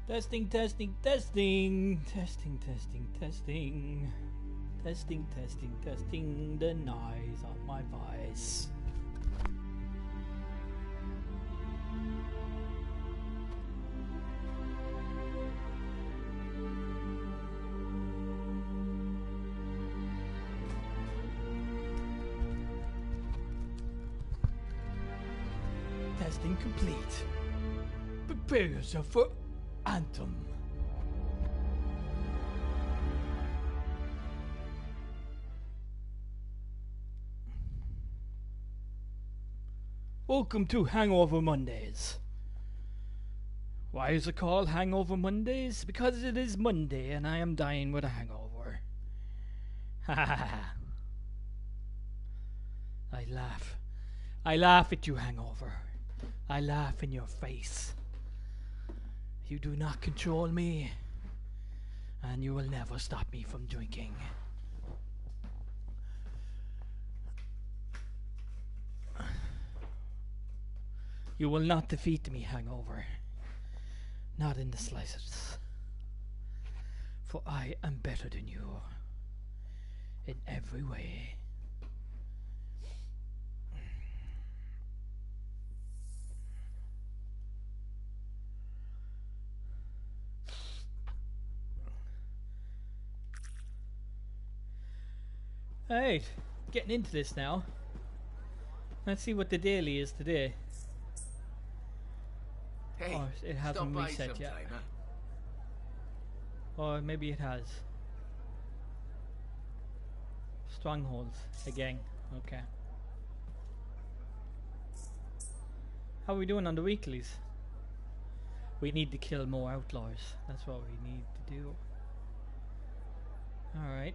Testing, testing, testing. Testing, testing, testing. Testing, testing, testing the noise of my voice. Testing complete. Prepare yourself for Anthem. Welcome to Hangover Mondays. Why is it called Hangover Mondays? Because it is Monday and I am dying with a hangover. Ha ha ha. I laugh. I laugh at you, hangover. I laugh in your face. You do not control me, and you will never stop me from drinking. You will not defeat me, hangover. Not in the slightest. For I am better than you in every way. Alright, getting into this now. Let's see what the daily is today. Hey, oh, it hasn't reset yet. Huh? Or maybe it has. Strongholds again. Okay. How are we doing on the weeklies? We need to kill more outlaws. That's what we need to do. Alright.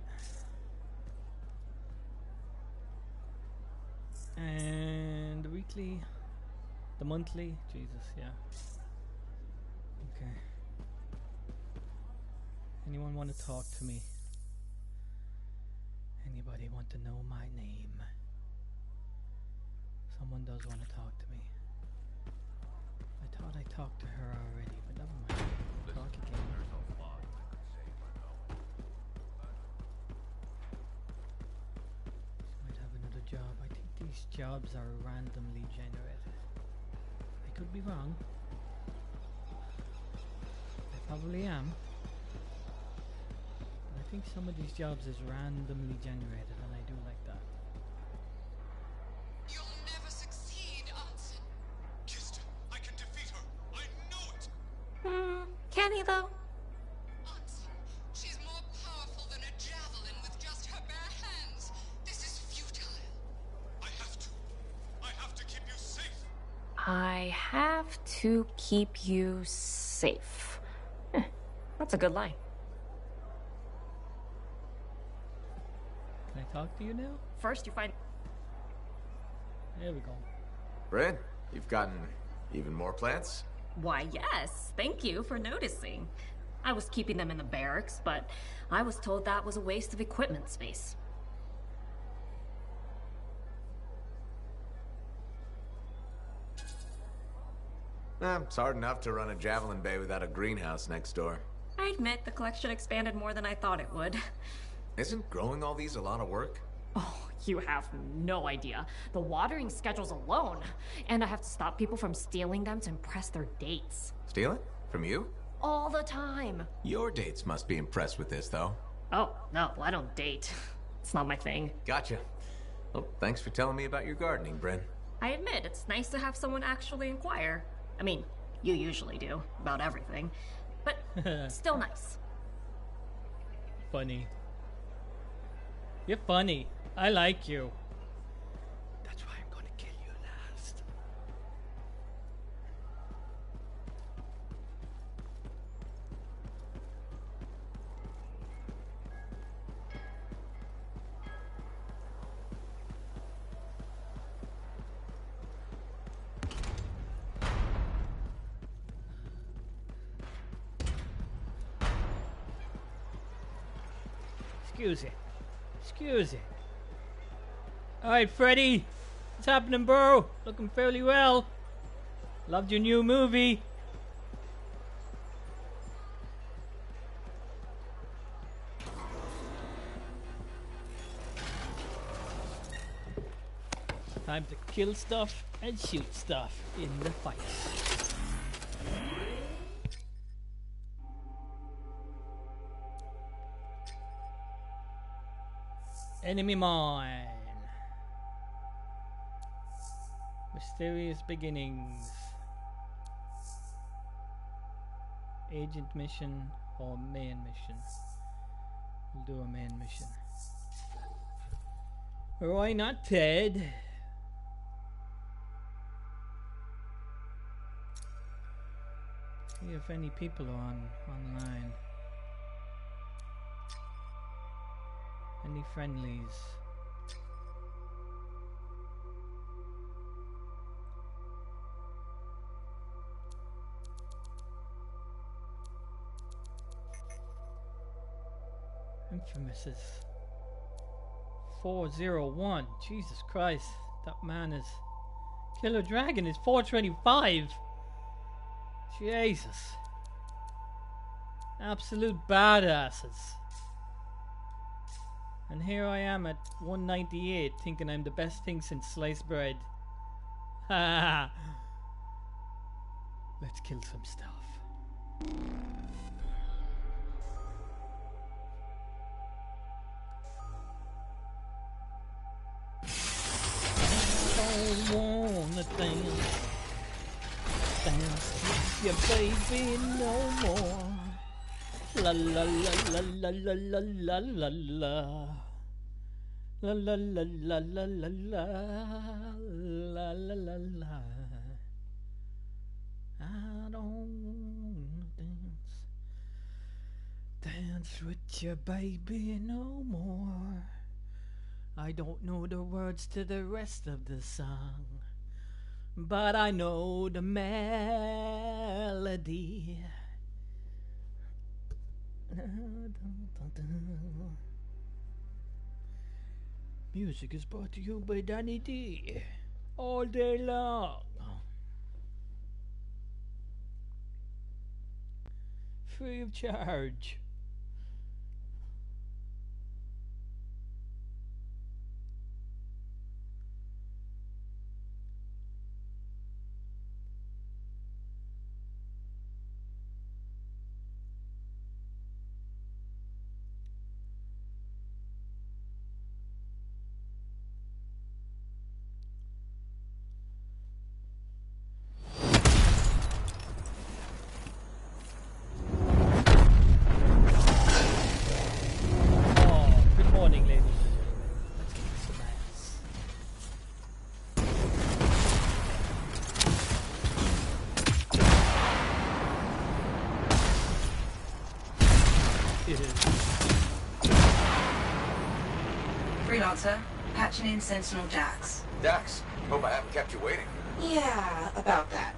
And the weekly, the monthly, Jesus, yeah. Okay. Anyone want to talk to me? Anybody want to know my name? Someone does want to talk to me. I thought I talked to her already, but never mind. Talk again. Might have another job. I think these jobs are randomly generated. I could be wrong. I probably am. But I think some of these jobs is randomly generated, and I do like that. You'll never succeed, Anthem. Kissed her. I can defeat her. I know it. Can he though? Anthem, she's more powerful than a javelin with just her bare hands. This is futile. I have to. I have to keep you safe. I have to keep you safe. That's a good line. Can I talk to you now? First, you find. There we go. Bryn, you've gotten even more plants? Why, yes. Thank you for noticing. I was keeping them in the barracks, but I was told that was a waste of equipment space. It's hard enough to run a javelin bay without a greenhouse next door. I admit the collection expanded more than I thought it would. Isn't growing all these a lot of work? Oh, you have no idea. The watering schedules alone. And I have to stop people from stealing them to impress their dates. Steal it? From you? All the time. Your dates must be impressed with this, though. Oh, no, I don't date. It's not my thing. Gotcha. Well, thanks for telling me about your gardening, Bryn. I admit, it's nice to have someone actually inquire. I mean, you usually do, about everything. But still nice. Funny. You're funny. I like you. That's why I'm gonna kill you last. Excuse it. Excuse it. Alright, Freddy. What's happening, bro? Looking fairly well. Loved your new movie. Time to kill stuff and shoot stuff in the fight. Enemy mine. Mysterious beginnings. Agent mission or main mission? We'll do a main mission. Why not, Ted? See if any people are online. Any friendlies? Infamous is 401. Jesus Christ, that man is. Killer Dragon is 425. Jesus. Absolute badasses. And here I am at 198, thinking I'm the best thing since sliced bread. Ha! Let's kill some stuff. I wanna dance with your baby no more. La la la la la la la la la. La la la la la la la la la la la. I don't dance with your baby no more. I don't know the words to the rest of the song, but I know the melody. Music is brought to you by Danny D. All day long. Free of charge. Freelancer, patching in Sentinel Dax. Dax, hope I haven't kept you waiting. Yeah, about that.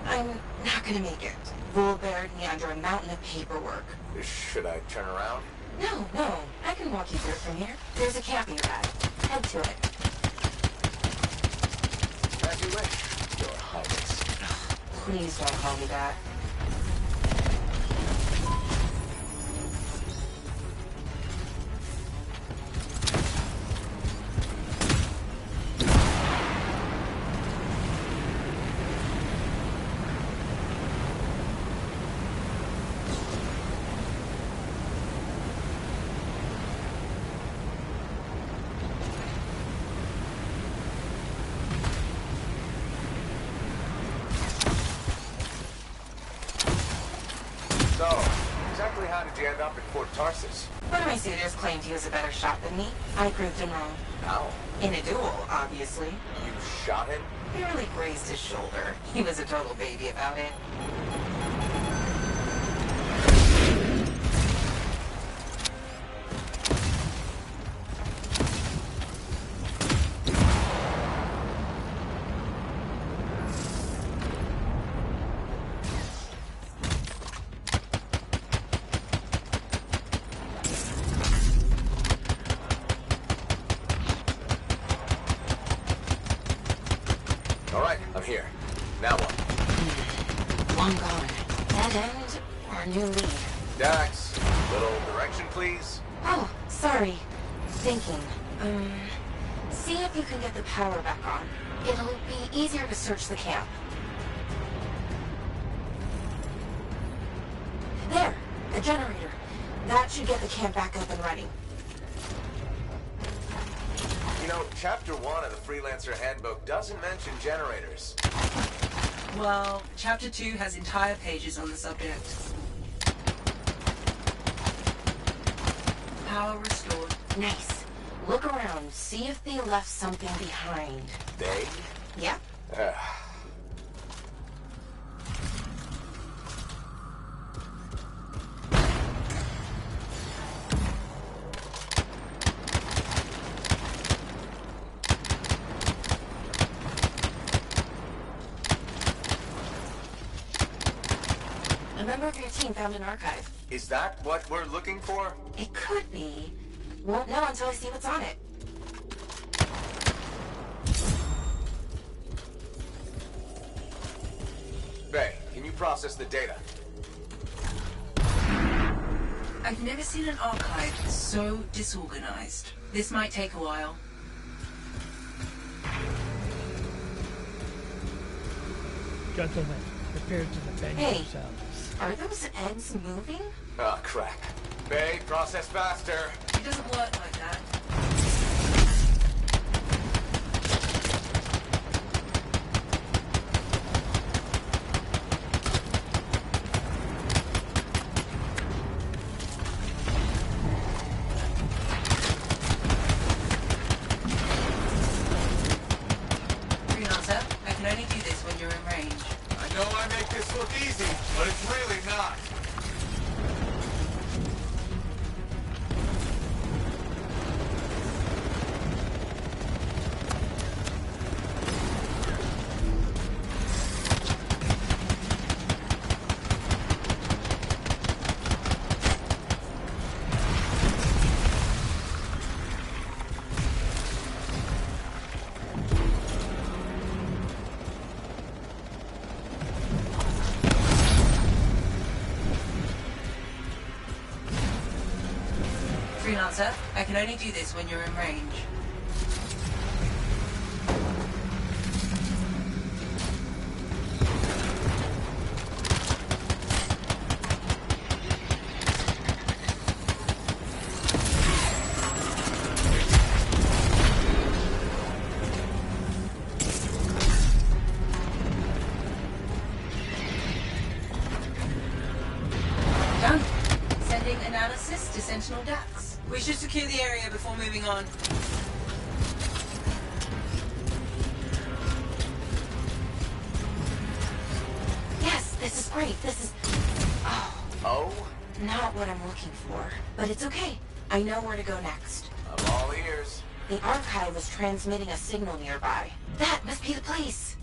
I'm not gonna make it. Bull buried me under a mountain of paperwork. Should I turn around? No, I can walk you through it from here. There's a camping ride. Head to it. As you wish, Your Highness. Please don't call me that. End up in Fort Tarsus. One of my suitors claimed he was a better shot than me. I proved him wrong. How? In a duel, obviously. You shot him? Barely grazed his shoulder. He was a total baby about it. See if you can get the power back on. It'll be easier to search the camp. There, the generator. That should get the camp back up and running. You know, Chapter 1 of the Freelancer Handbook doesn't mention generators. Well, Chapter 2 has entire pages on the subject. Power restored. Nice. Look around, see if they left something behind. They? Yeah? Member of your team found an archive. Is that what we're looking for? It could be. Won't know until I see what's on it. Bay, can you process the data? I've never seen an archive so disorganized. This might take a while. Gentlemen, prepare to defend Hey. yourselves. Are those eggs moving? Oh, crap. Bay, process faster. It doesn't work like that. Freelancer, I can only do this when you're in range. I know I make this look easy, but it's really not. Freelancer, I can only do this when you're in range. Done. Sending analysis to Sentinel Dax. We should secure the area before moving on. Yes, this is great. This is... Oh? Not what I'm looking for. But it's okay. I know where to go next. I'm all ears. The archive is transmitting a signal nearby. That must be the place.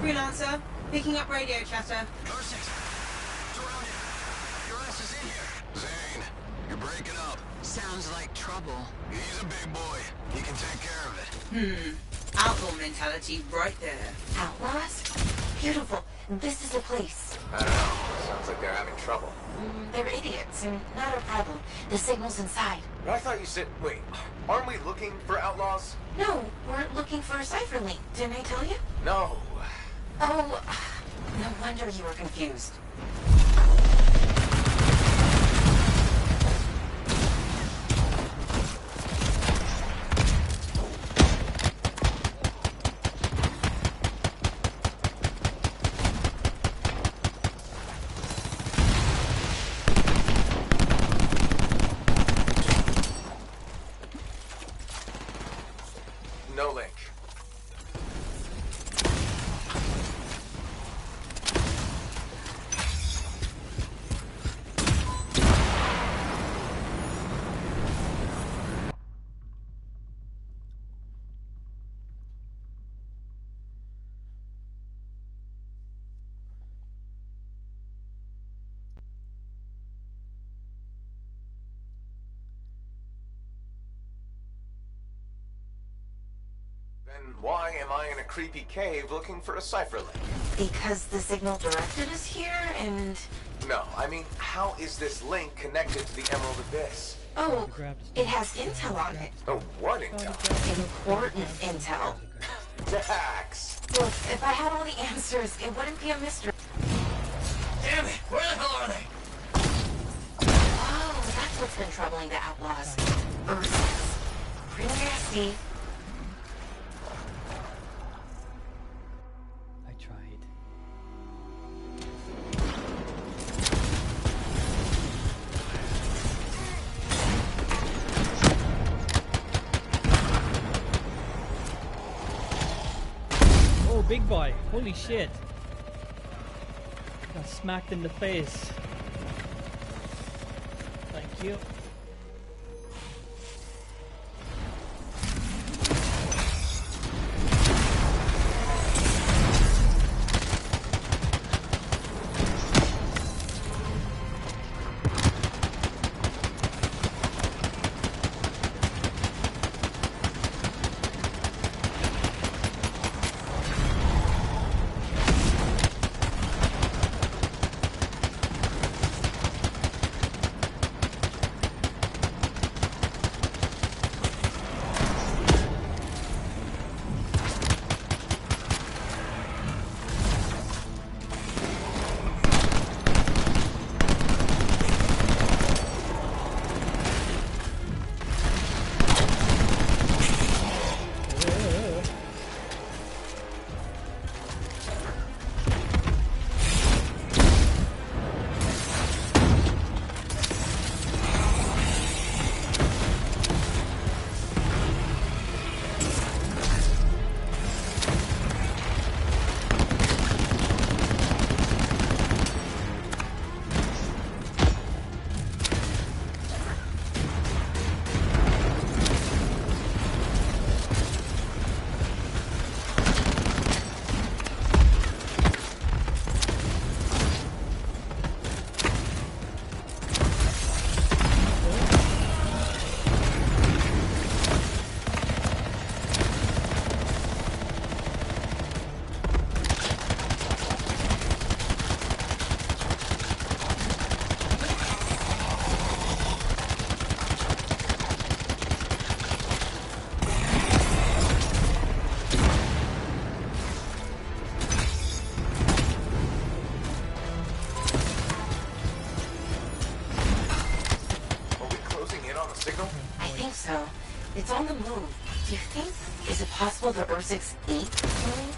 Freelancer, picking up radio chatter. Garcic, it's around here. Your ass is in here. Zane, you're breaking up. Sounds like trouble. He's a big boy. He can take care of it. Outlaw mentality right there. Outlaws? Beautiful. This is the place. I don't know. Sounds like they're having trouble. They're idiots, and not a problem. The signal's inside. But I thought you said... Wait, aren't we looking for outlaws? No, we're looking for a cipher link. Didn't I tell you? No. Oh, no wonder you were confused. No link. why am I in a creepy cave looking for a cipher link? Because the signal directed us here, and... No, I mean, how is this link connected to the Emerald Abyss? Oh, it has intel on it. Oh, what intel? Important intel. Dax! Look, if I had all the answers, it wouldn't be a mystery. Damn it! Where the hell are they? Oh, that's what's been troubling the outlaws. Ursas. Pretty nasty. I tried. Oh, big boy. Holy shit. Got smacked in the face. Thank you. I think so. It's on the move. Do you think? Is it possible the Ursix ate the link?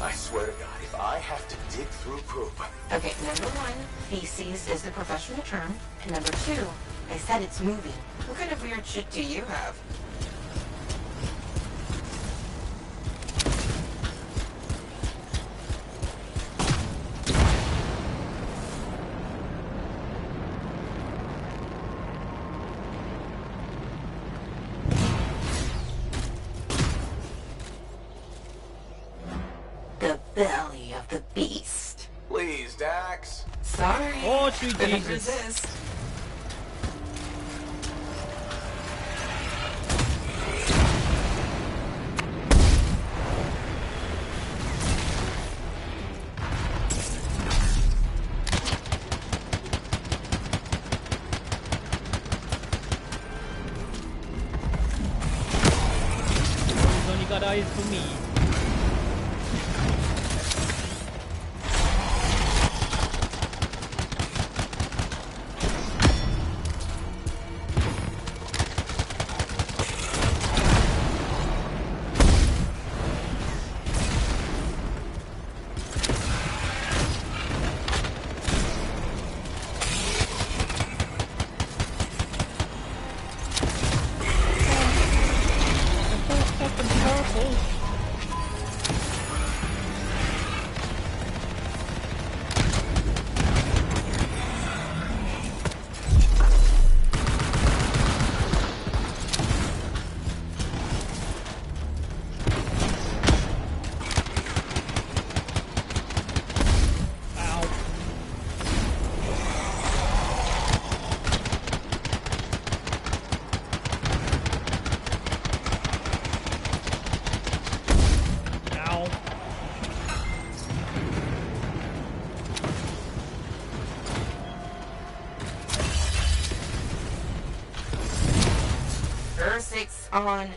I swear to God, if I have to dig through poop... Okay, number one, feces is the professional term. And number two, I said it's moving. What kind of weird shit do you have? The belly of the beast. Please, Dax. Sorry. Oh, sweet Couldn't Jesus. resist. He's only got eyes for me. on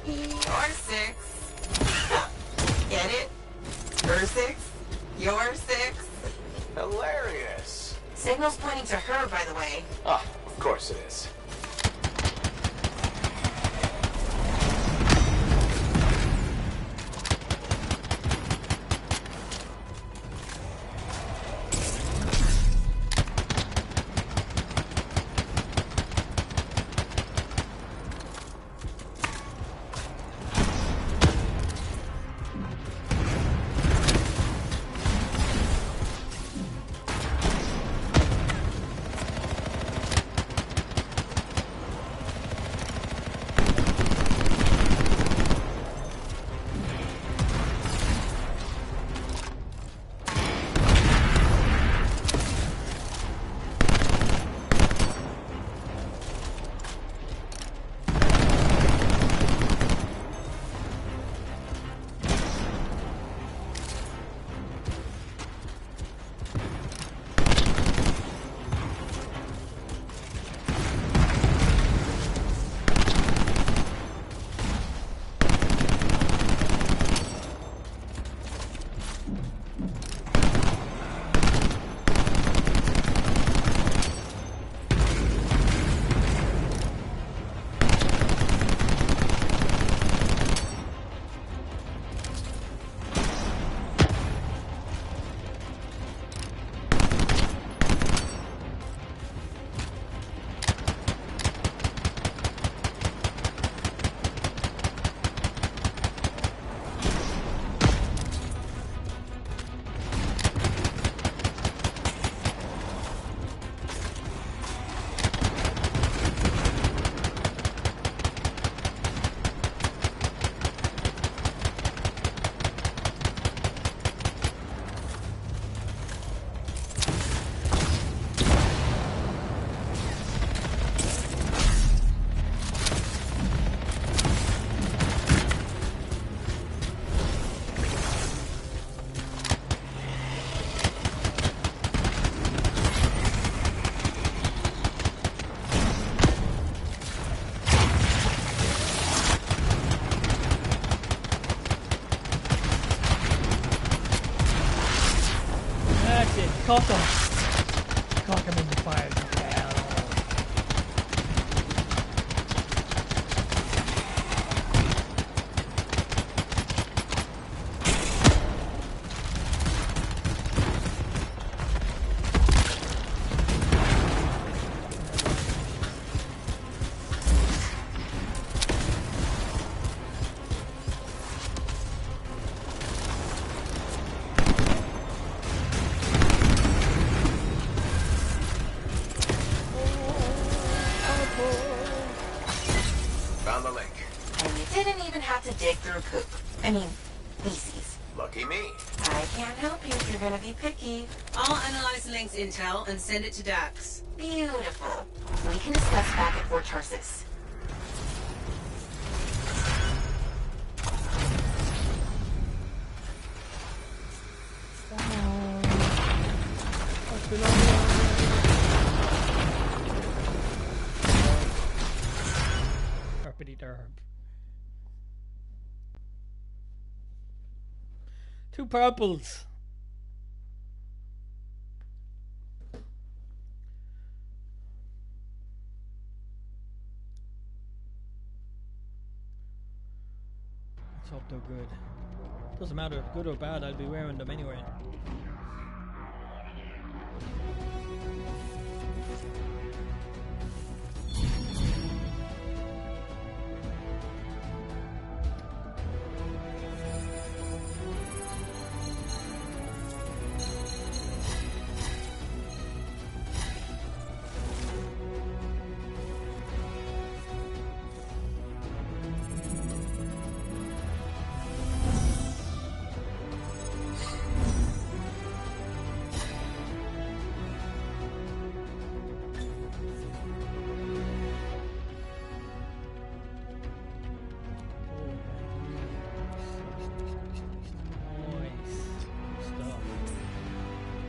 your 6. Get it? Her 6? Your 6? Hilarious. Signal's pointing to her, by the way. Ah, of course it is. That's it. Cock him. Cock him in the fire. Hell. Found the link. And you didn't even have to dig through poop. I mean, feces. Lucky me. I can't help you if you're gonna be picky. I'll analyze Link's intel and send it to Dax. Beautiful. We can discuss back at Fort Tarsus. Herpity derb. 2 purples. Let's hope they're good. Doesn't matter if good or bad, I'll be wearing them anyway.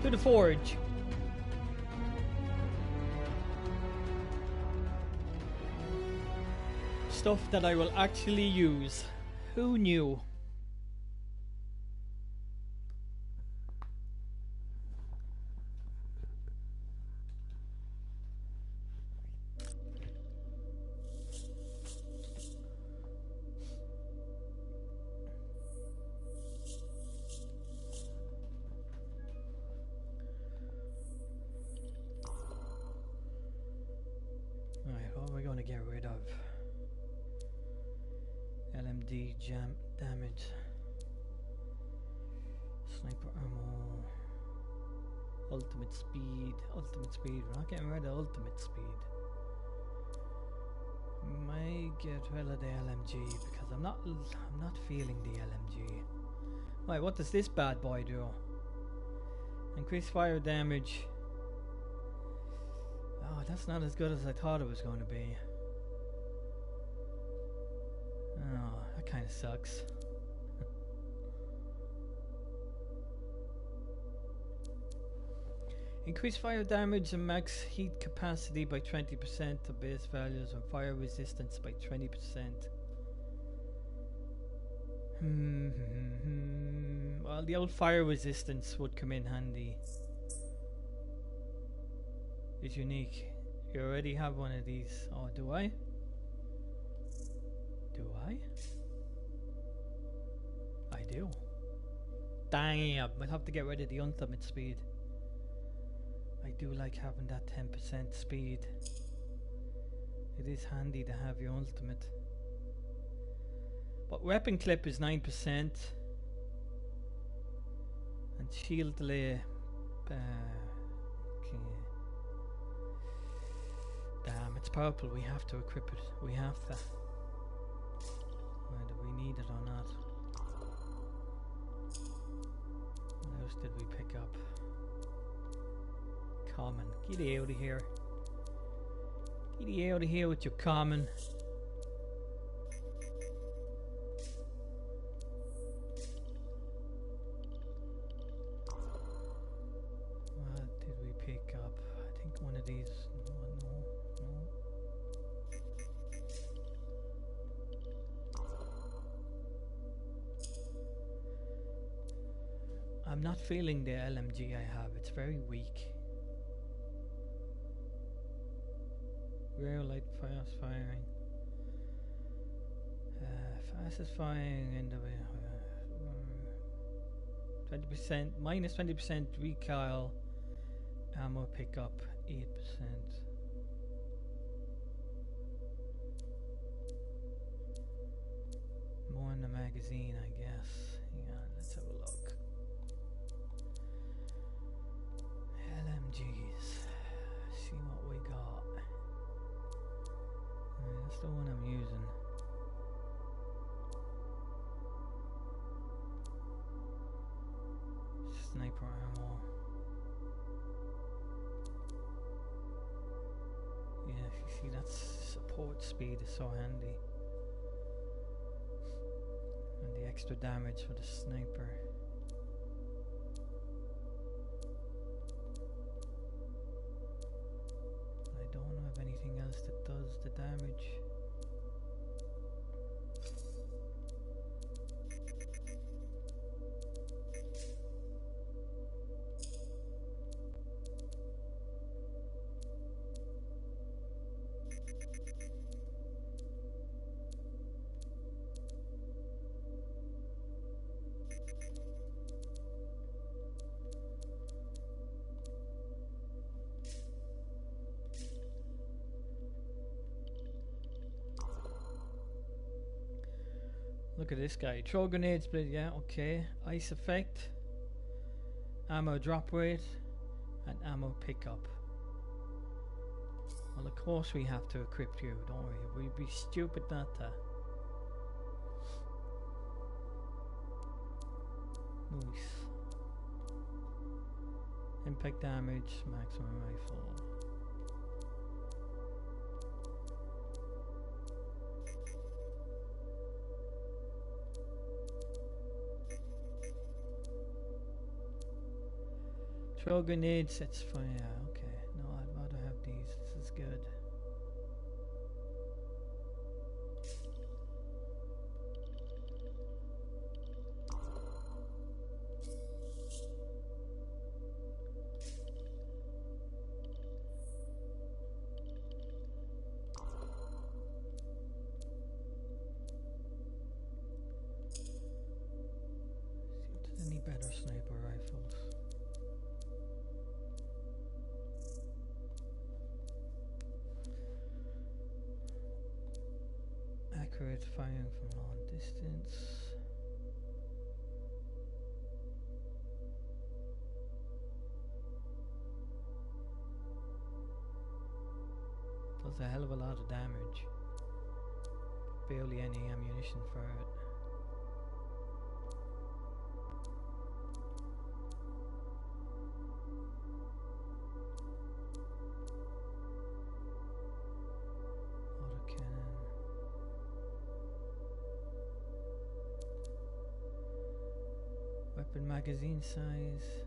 To the forge. stuff that I will actually use. Who knew? Right, what are we going to get rid of? LMD jam damage, sniper ammo, ultimate speed. We're not getting rid of ultimate speed. We might get rid of the LMG because I'm not feeling the LMG. Right, what does this bad boy do? Increase fire damage. Oh, that's not as good as I thought it was going to be. Oh, that kind of sucks. Increase fire damage and max heat capacity by 20% to base values and fire resistance by 20%. Well, the old fire resistance would come in handy. It's unique. You already have one of these. Oh, do I? Do I? I do. Damn, I'll have to get rid of the ultimate speed. I do like having that 10% speed. It is handy to have your ultimate. But weapon clip is 9%. And shield delay. Okay. Damn, it's purple. We have to equip it. We have to. Whether we need it or not. What else did we pick up? Common. Get out of here. Get out of here with your common. What did we pick up? I think one of these. No. I'm not feeling the LMG I have. It's very weak. Real light fast firing. Fastest firing in the 20%, minus 20% recoil. Ammo pickup 8%. More in the magazine, I guess. Hang on, let's have a look. LMGs. See what we got. That's the one I'm using. Sniper ammo. Yeah, you see, that's support speed is so handy. And the extra damage for the sniper. I don't have anything else that does the damage. Look at this guy. Throw grenades, but yeah, okay. Ice effect, ammo drop rate, and ammo pickup. Well, of course we have to equip you, don't we? We'd be stupid not to. Nice. Impact damage, maximum rifle. Throw grenades, that's fine, yeah, okay. No, I'd rather have these, this is good. better sniper rifles. Accurate firing from long distance. Does a hell of a lot of damage. Barely any ammunition for it. Autocannon. Weapon magazine size.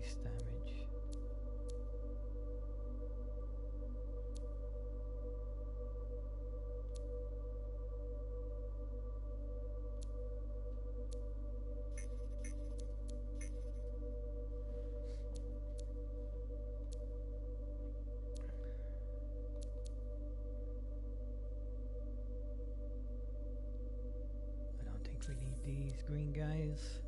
Ice damage. I don't think we need these green guys.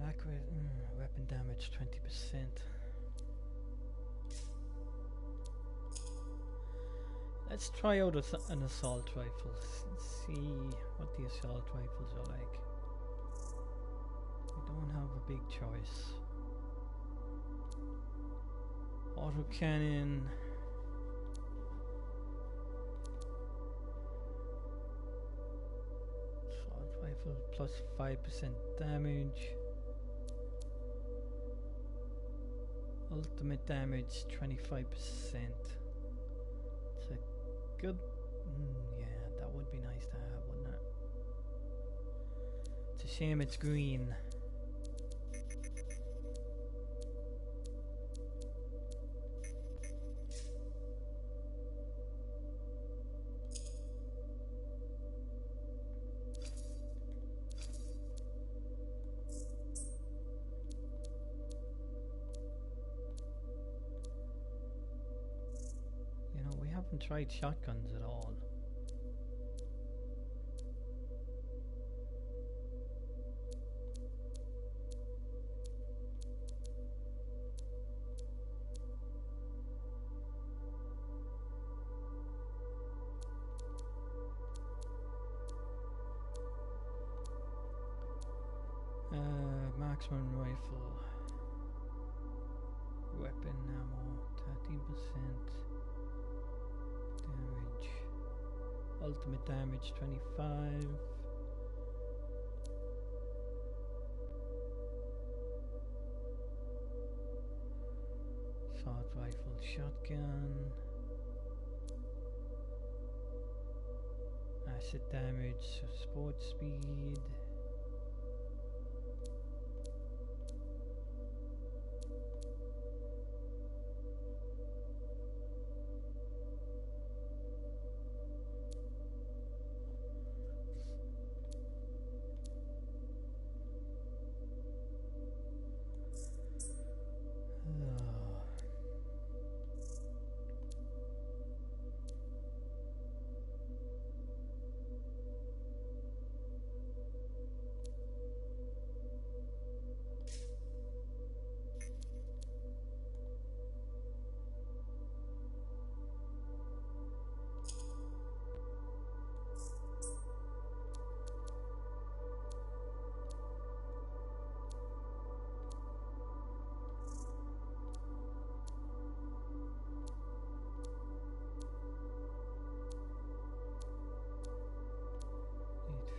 Accurate weapon damage 20%. Let's try out an assault rifle. See what the assault rifles are like. We don't have a big choice. Autocannon. Assault rifle plus 5% damage. Ultimate damage 25%. It's a good. Yeah, that would be nice to have, wouldn't it? It's a shame it's green. Haven't tried shotguns at all. Marksman rifle. Weapon ammo 13%. Damage. Ultimate damage 25. Assault rifle, shotgun. Acid damage, sport speed.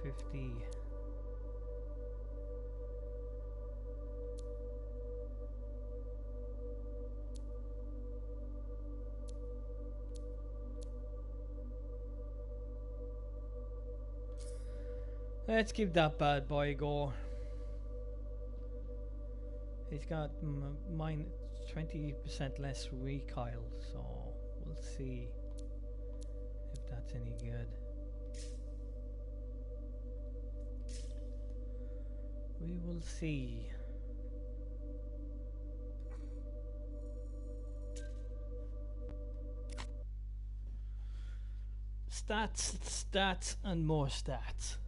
$8.50. Let's give that bad boy a go. He's got mine 20% less recoil, so we'll see if that's any good. We will see. Stats, stats, and more stats.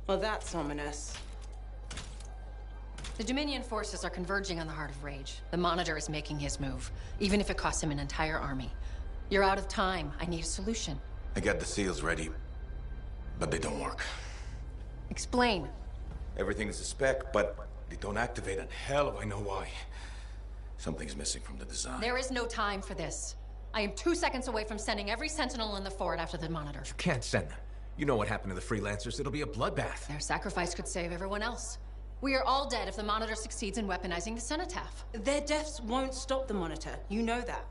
Well, that's ominous. The Dominion forces are converging on the Heart of Rage. The Monitor is making his move, even if it costs him an entire army. You're out of time. I need a solution. I got the seals ready, but they don't work. Explain. Everything is a spec, but they don't activate, and hell if I know why. Something's missing from the design. There is no time for this. I am 2 seconds away from sending every Sentinel in the fort after the Monitor. You can't send them. You know what happened to the freelancers. It'll be a bloodbath. Their sacrifice could save everyone else. We are all dead if the Monitor succeeds in weaponizing the Cenotaph. Their deaths won't stop the Monitor. You know that.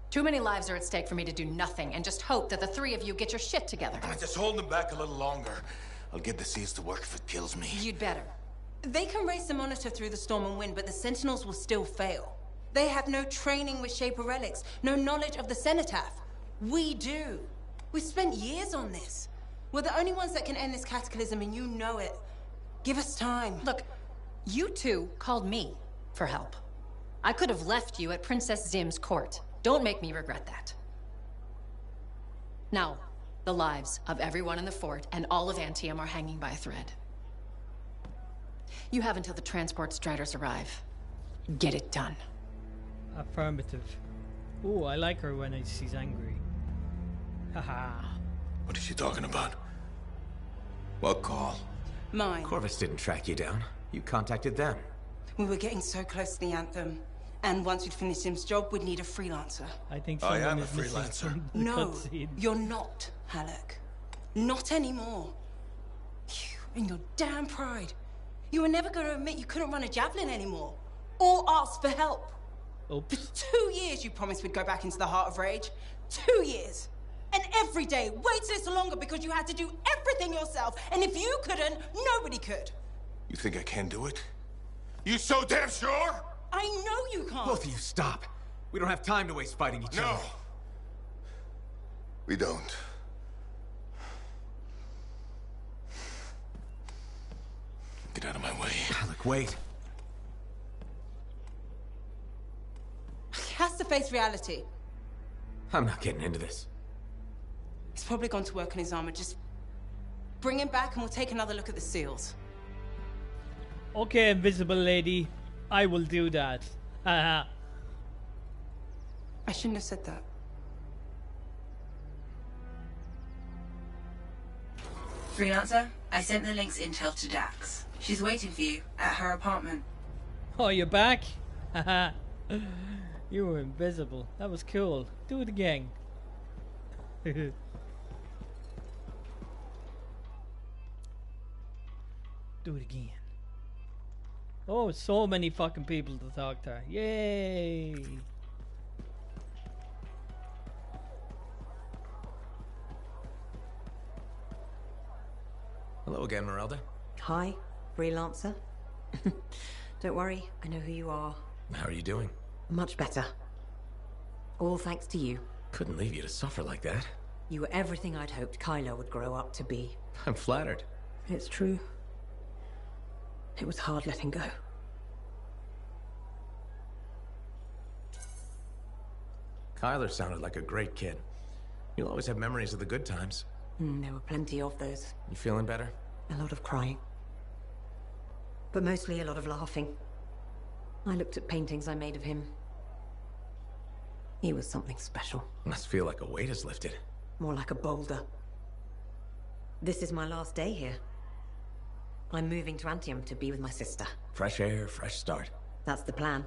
Too many lives are at stake for me to do nothing and just hope that the three of you get your shit together. Just hold them back a little longer. I'll get the seals to work if it kills me. You'd better. They can race the Monitor through the storm and win, but the Sentinels will still fail. They have no training with Shaper relics, no knowledge of the Cenotaph. We do. We've spent years on this. We're the only ones that can end this cataclysm, and you know it. Give us time. Look, you two called me for help. I could have left you at Princess Zim's court. Don't make me regret that. Now, the lives of everyone in the fort and all of Anthem are hanging by a thread. You have until the transport striders arrive. Get it done. Affirmative. Oh, I like her when she's angry. Haha. What is she talking about? What call? Mine. Corvus didn't track you down. You contacted them. We were getting so close to the Anthem. And once we'd finished Sim's job, we'd need a freelancer. I think I someone am a is missing freelancer. from the No, cutscene. you're not, Halleck. Not anymore. You and your damn pride. You were never going to admit you couldn't run a javelin anymore. Or ask for help. Oops. For 2 years you promised we'd go back into the Heart of Rage. 2 years. And every day waited this longer because you had to do everything yourself. And if you couldn't, nobody could. You think I can do it? You so damn sure? I know you can't. Both of you, stop. We don't have time to waste fighting each No. other. We don't. Get out of my way. Look, wait. He has to face reality. I'm not getting into this. He's probably gone to work on his armor. Just bring him back and we'll take another look at the seals. Okay, invisible lady. I will do that. Haha. I shouldn't have said that. Freelancer, I sent the link's intel to Dax. She's waiting for you at her apartment. Oh, you're back? Haha. You were invisible. That was cool. Do it again. Do it again. Oh, so many fucking people to talk to. Yay! Hello again, Merelda. Hi, freelancer. Don't worry, I know who you are. How are you doing? Much better. All thanks to you. Couldn't leave you to suffer like that. You were everything I'd hoped Kylo would grow up to be. I'm flattered. It's true. It was hard letting go. Kyler sounded like a great kid. You'll always have memories of the good times. There were plenty of those. You feeling better? A lot of crying. But mostly a lot of laughing. I looked at paintings I made of him. He was something special. Must feel like a weight is lifted. More like a boulder. This is my last day here. I'm moving to Anthem to be with my sister. Fresh air, fresh start. That's the plan.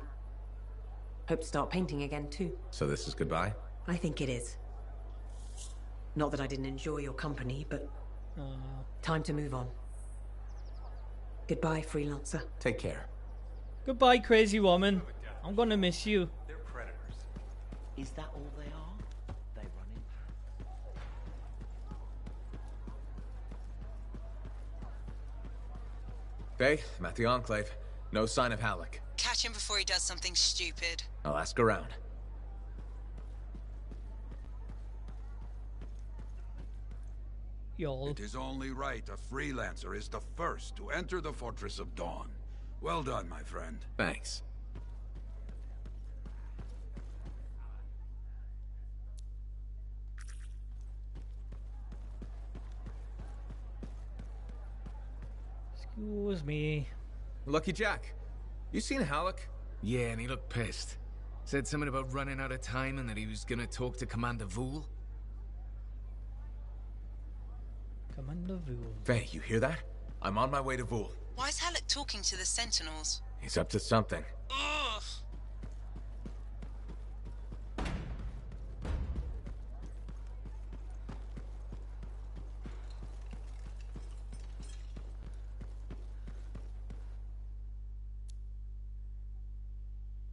Hope to start painting again too. So this is goodbye? I think it is. Not that I didn't enjoy your company, but time to move on. Goodbye, freelancer. Take care. Goodbye, crazy woman. I'm gonna miss you. Is that all they are? They run in packs? Faye, I'm at the Enclave. No sign of Halleck. Catch him before he does something stupid. I'll ask around. Y'all. It is only right a freelancer is the first to enter the Fortress of Dawn. Well done, my friend. Thanks. Excuse me. Lucky Jack. You seen Halleck? Yeah, and he looked pissed. Said something about running out of time and that he was gonna talk to Commander Vool. Commander Vool. Faye, you hear that? I'm on my way to Vool. Why is Halleck talking to the Sentinels? He's up to something. Ugh!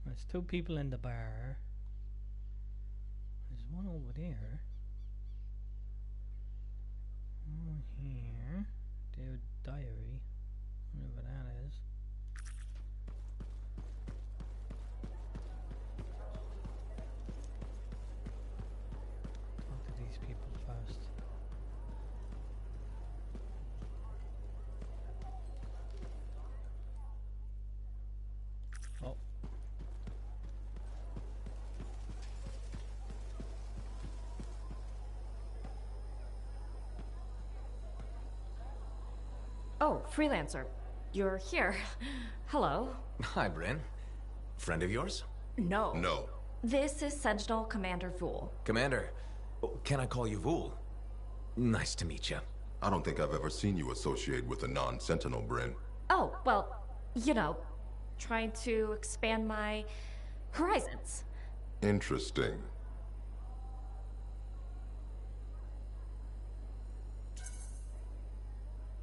There's two people in the bar. There's one over there. One here. Their diary. Whatever that is. Talk to these people first. Oh. Oh, freelancer. You're here. Hello. Hi, Bryn. Friend of yours? No. No. This is Sentinel Commander Vool. Commander, can I call you Vool? Nice to meet you. I don't think I've ever seen you associate with a non-Sentinel, Bryn. Oh, well, you know, trying to expand my horizons. Interesting.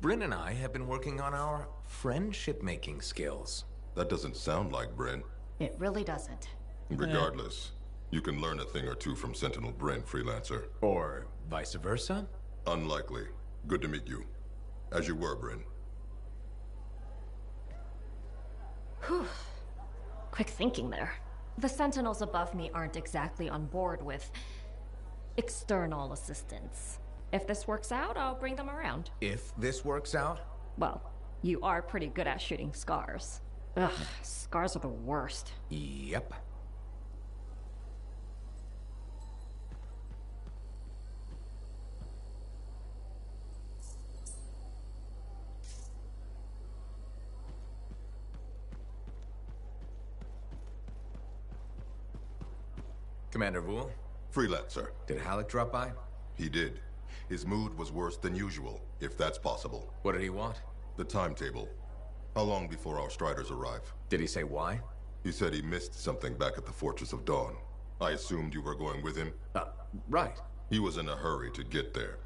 Bryn and I have been working on our friendship-making skills. That doesn't sound like Bryn. It really doesn't. Regardless, you can learn a thing or two from Sentinel Bryn, freelancer. Or vice versa? Unlikely. Good to meet you. As you were, Bryn. Whew. Quick thinking there. The Sentinels above me aren't exactly on board with external assistance. If this works out, I'll bring them around. If this works out? Well, you are pretty good at shooting scars. Ugh, scars are the worst. Yep. Commander Vool? Freelancer. Did Halleck drop by? He did. His mood was worse than usual, if that's possible. What did he want? The timetable. How long before our Striders arrive? Did he say why? He said he missed something back at the Fortress of Dawn. I assumed you were going with him? Right. He was in a hurry to get there.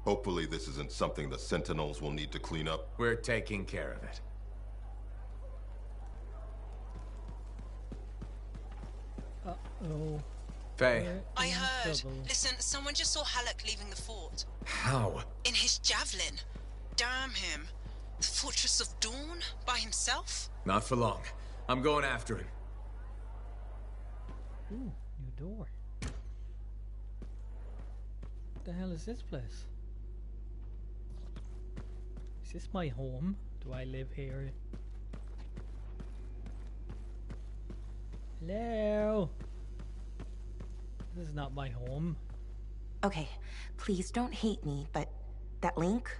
Hopefully this isn't something the Sentinels will need to clean up. We're taking care of it. Uh-oh. Faye. I heard. Listen, someone just saw Halleck leaving the fort. How? In his javelin. Damn him. The Fortress of Dawn? By himself? Not for long. I'm going after him. Ooh, new door. What the hell is this place? Is this my home? Do I live here? Hello? This is not my home. Okay, please don't hate me, but that link,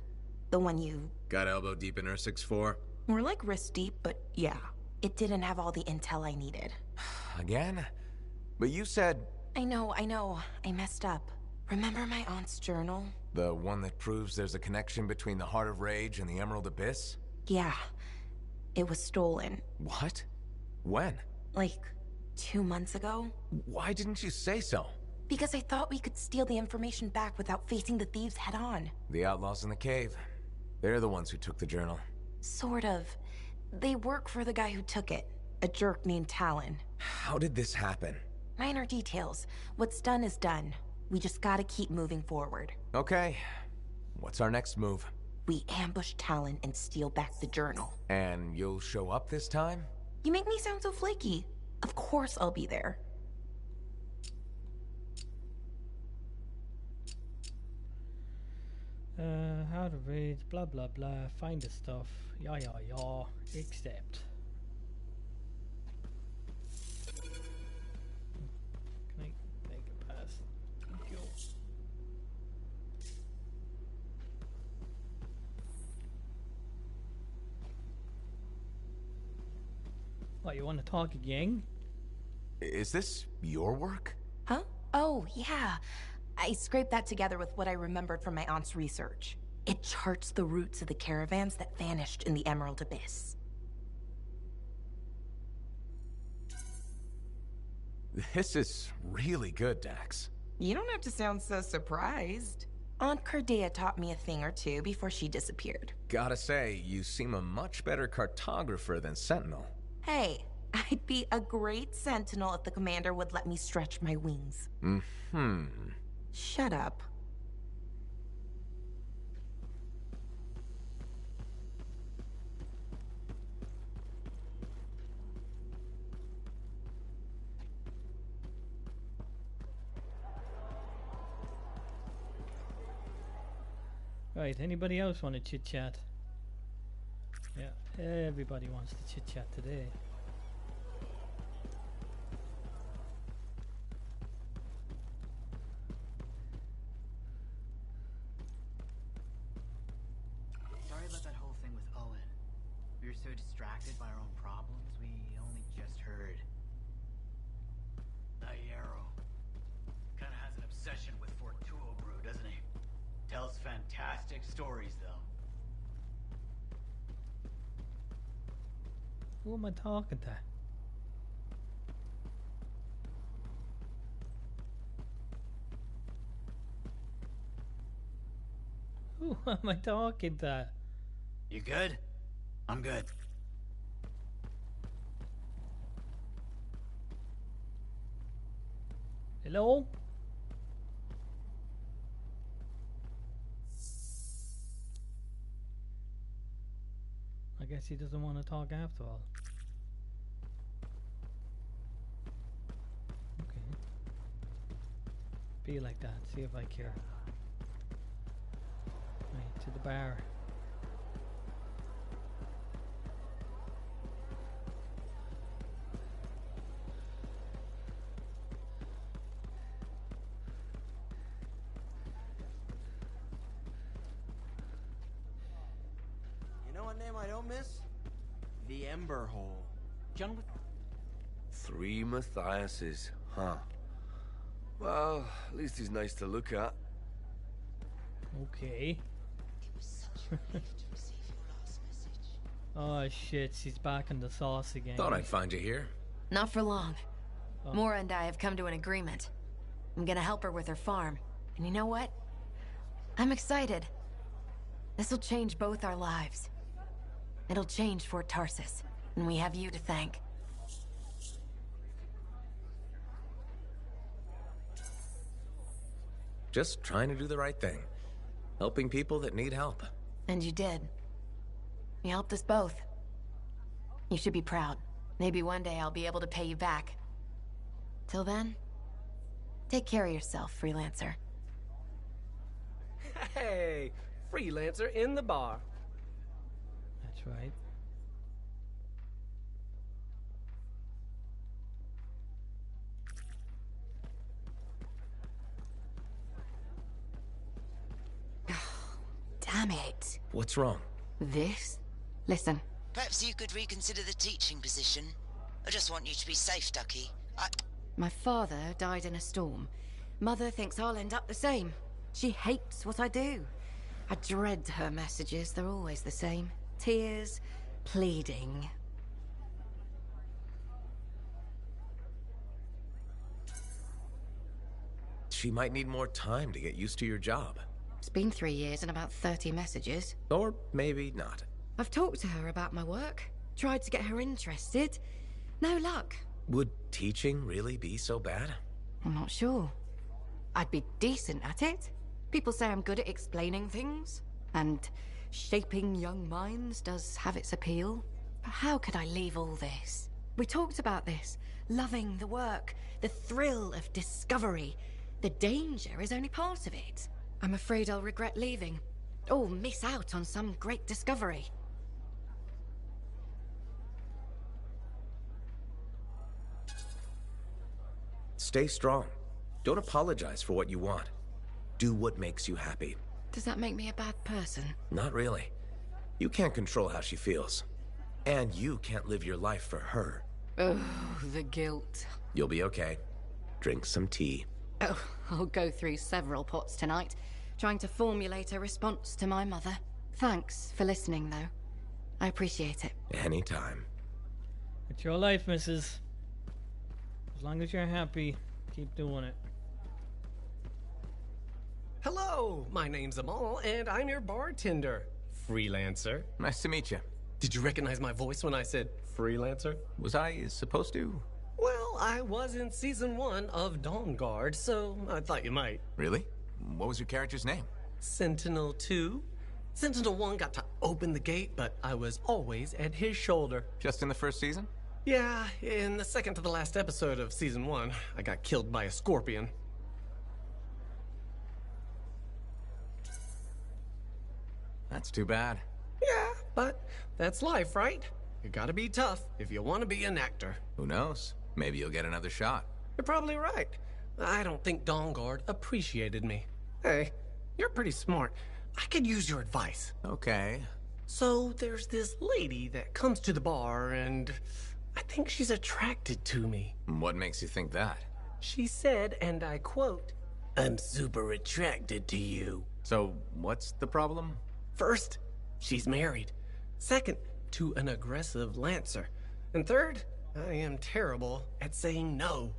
the one you... Got elbow deep in Ur-6-4? More like wrist deep, but yeah. It didn't have all the intel I needed. Again? But you said... I know. I messed up. Remember my aunt's journal? The one that proves there's a connection between the Heart of Rage and the Emerald Abyss? Yeah. It was stolen. What? When? Like, 2 months ago? Why didn't you say so? Because I thought we could steal the information back without facing the thieves head on. The outlaws in the cave. They're the ones who took the journal. Sort of. They work for the guy who took it. A jerk named Talon. How did this happen? Minor details. What's done is done. We just gotta keep moving forward. Okay. What's our next move? We ambush Talon and steal back the journal. And you'll show up this time? You make me sound so flaky. Of course I'll be there. How to read, blah blah blah, find the stuff, yeah, accept. Can I make it pass? Thank you. What, you want to talk again? Is this your work? Huh? Oh, yeah. I scraped that together with what I remembered from my aunt's research. It charts the routes of the caravans that vanished in the Emerald Abyss. This is really good, Dax. You don't have to sound so surprised. Aunt Cordea taught me a thing or two before she disappeared. Gotta say, you seem a much better cartographer than Sentinel. Hey, I'd be a great sentinel if the commander would let me stretch my wings. Mm-hmm. Shut up. Right, anybody else want to chit-chat? Yeah, everybody wants to chit-chat today. Sorry about that whole thing with Owen. We were so distracted by our own problems, we only just heard. That Yarrow kinda has an obsession with Fortuo Brew, doesn't he? Tells fantastic stories, though. Who am I talking to? Who am I talking to? You good? I'm good. Hello? I guess he doesn't want to talk after all. Okay. Be like that. See if I care. Right, to the bar. You know what name I don't miss? The Ember Hole. John with 3 Matthiases, huh? Well, at least he's nice to look at. Okay. Oh shit, she's back in the sauce again. Thought I'd find you here. Not for long. Oh. Mora and I have come to an agreement. I'm gonna help her with her farm. And you know what? I'm excited. This'll change both our lives. It'll change Fort Tarsis, and we have you to thank. Just trying to do the right thing. Helping people that need help. And you did. You helped us both. You should be proud. Maybe one day I'll be able to pay you back. Till then, take care of yourself, freelancer. Hey, freelancer in the bar. That's right. Damn it. What's wrong? This? Listen. Perhaps you could reconsider the teaching position. I just want you to be safe, Ducky. My father died in a storm. Mother thinks I'll end up the same. She hates what I do. I dread her messages. They're always the same. Tears, pleading. She might need more time to get used to your job. It's been 3 years and about 30 messages. Or maybe not. I've talked to her about my work. Tried to get her interested. No luck. Would teaching really be so bad? I'm not sure. I'd be decent at it. People say I'm good at explaining things, and shaping young minds does have its appeal. But how could I leave all this? We talked about this. Loving the work, the thrill of discovery. The danger is only part of it. I'm afraid I'll regret leaving. Or miss out on some great discovery. Stay strong. Don't apologize for what you want. Do what makes you happy. Does that make me a bad person? Not really. You can't control how she feels. And you can't live your life for her. Oh, the guilt. You'll be okay. Drink some tea. Oh, I'll go through several pots tonight, trying to formulate a response to my mother. Thanks for listening, though. I appreciate it. Anytime. It's your life, missus. As long as you're happy, keep doing it. Hello, my name's Amal, and I'm your bartender. Freelancer. Nice to meet you. Did you recognize my voice when I said freelancer? Was I supposed to? Well, I was in season 1 of Dawn Guard, so I thought you might. Really? What was your character's name? Sentinel 2. Sentinel 1 got to open the gate, but I was always at his shoulder. Just in the first season? Yeah, in the second to the last episode of season 1, I got killed by a scorpion. That's too bad. Yeah, but that's life, right? You gotta be tough if you want to be an actor. Who knows? Maybe you'll get another shot. You're probably right. I don't think Dawn Guard appreciated me. Hey, you're pretty smart. I could use your advice. Okay. So there's this lady that comes to the bar, and I think she's attracted to me. What makes you think that? She said, and I quote, "I'm super attracted to you." So, what's the problem? First, she's married. Second, to an aggressive Lancer. And third, I am terrible at saying no.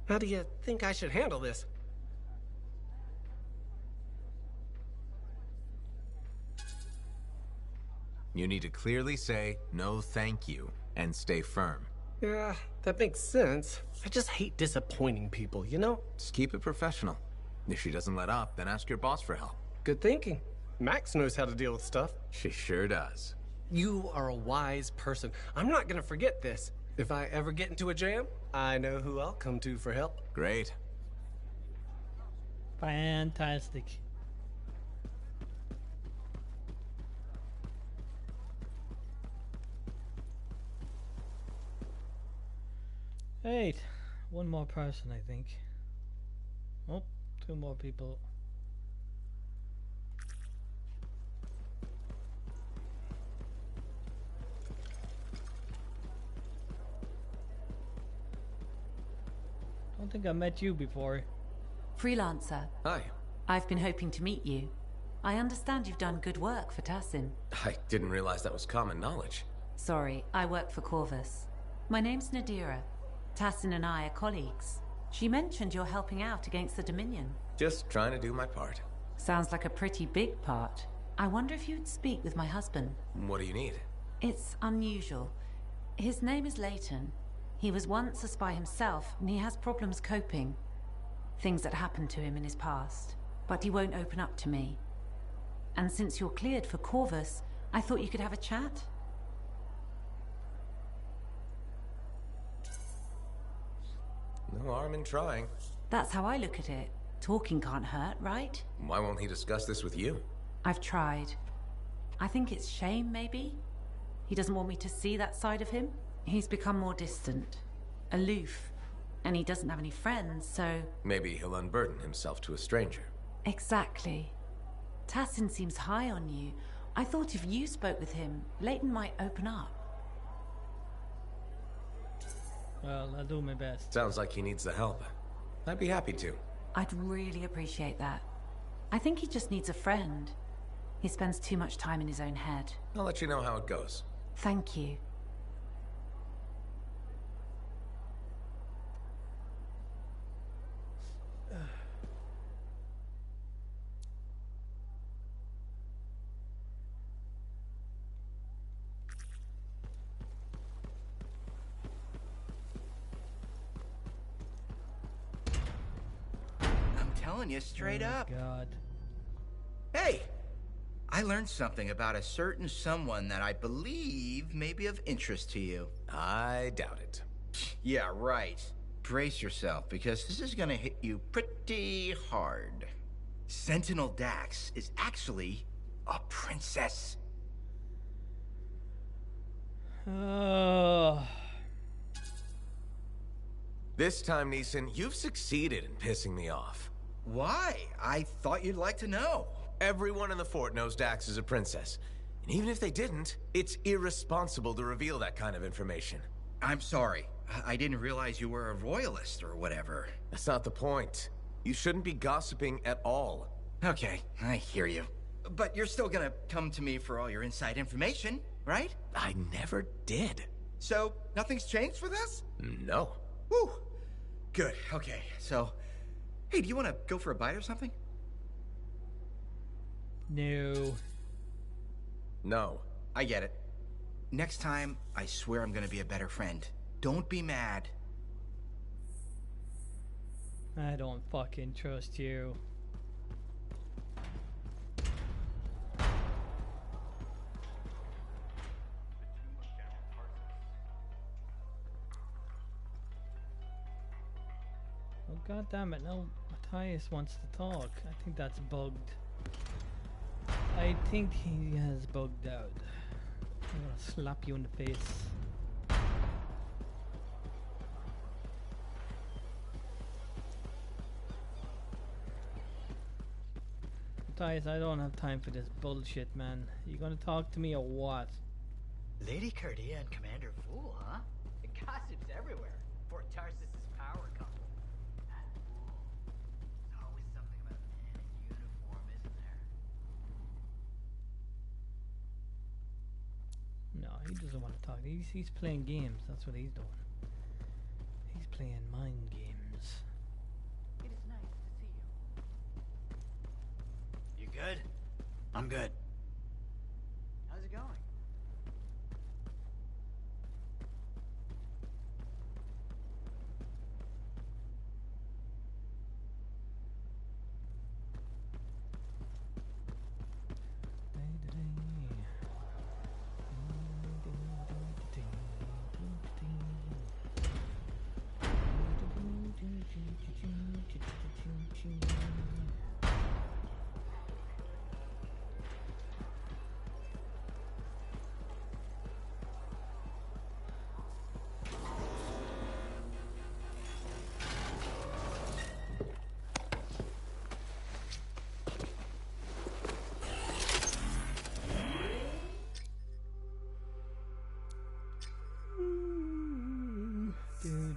How do you think I should handle this? You need to clearly say, no thank you, and stay firm. Yeah, that makes sense. I just hate disappointing people, you know? Just keep it professional. If she doesn't let up, then ask your boss for help. Good thinking. Max knows how to deal with stuff. She sure does. You are a wise person. I'm not gonna forget this. If I ever get into a jam, I know who I'll come to for help. Great. Fantastic. Wait, one more person, I think. Oh, two more people. Don't think I met you before. Freelancer. Hi. I've been hoping to meet you. I understand you've done good work for Tassin. I didn't realize that was common knowledge. Sorry, I work for Corvus. My name's Nadira. Tassin and I are colleagues. She mentioned you're helping out against the Dominion. Just trying to do my part. Sounds like a pretty big part. I wonder if you'd speak with my husband. What do you need? It's unusual. His name is Leighton. He was once a spy himself, and he has problems coping. Things that happened to him in his past. But he won't open up to me. And since you're cleared for Corvus, I thought you could have a chat. No harm in trying. That's how I look at it. Talking can't hurt, right? Why won't he discuss this with you? I've tried. I think it's shame, maybe? He doesn't want me to see that side of him. He's become more distant, aloof, and he doesn't have any friends, so... Maybe he'll unburden himself to a stranger. Exactly. Tassin seems high on you. I thought if you spoke with him, Leighton might open up. Well, I'll do my best. Sounds like he needs the help. I'd be happy to. I'd really appreciate that. I think he just needs a friend. He spends too much time in his own head. I'll let you know how it goes. Thank you. telling you straight up. God. Hey! I learned something about a certain someone that I believe may be of interest to you. I doubt it. Yeah, right. Brace yourself, because this is gonna hit you pretty hard. Sentinel Dax is actually a princess. Oh. This time, Neeson, you've succeeded in pissing me off. Why? I thought you'd like to know. Everyone in the fort knows Dax is a princess. And even if they didn't, it's irresponsible to reveal that kind of information. I'm sorry. I didn't realize you were a royalist or whatever. That's not the point. You shouldn't be gossiping at all. Okay, I hear you. But you're still gonna come to me for all your inside information, right? I never did. So, nothing's changed with us? No. Woo! Good, okay. So, hey, do you want to go for a bite or something? No. No. I get it. Next time, I swear I'm gonna be a better friend. Don't be mad. I don't fucking trust you. Oh, god damn it, no, Matthias wants to talk. I think that's bugged. I think he has bugged out. I'm gonna slap you in the face. Matthias, I don't have time for this bullshit, man. You gonna talk to me or what? Lady Cardia and Commander Fool, huh? The gossip's everywhere. Fort Tarsus' power couple. That fool. There's always something about a man in uniform, isn't there? No, he doesn't want to talk. He's playing games. That's what he's doing. He's playing mind games. It is nice to see you. You good? I'm good. How's it going?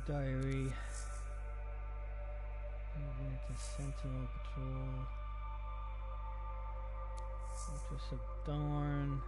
Diary. Moving to Sentinel Patrol. Fortress of Dawn.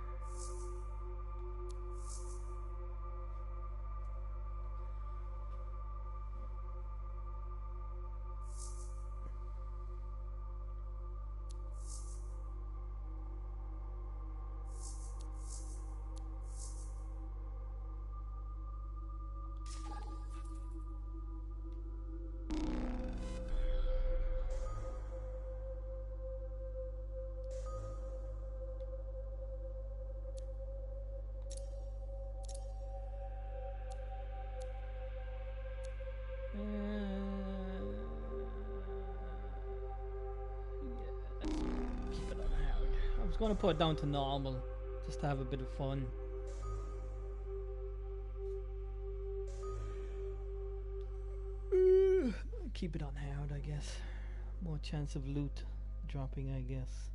Keep it on hard. I was going to put it down to normal just to have a bit of fun. Keep it on hard, I guess. More chance of loot dropping, I guess.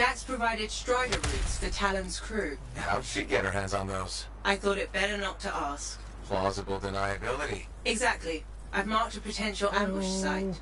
Dax provided Strider routes for Talon's crew. How'd she get her hands on those? I thought it better not to ask. Plausible deniability. Exactly. I've marked a potential ambush site.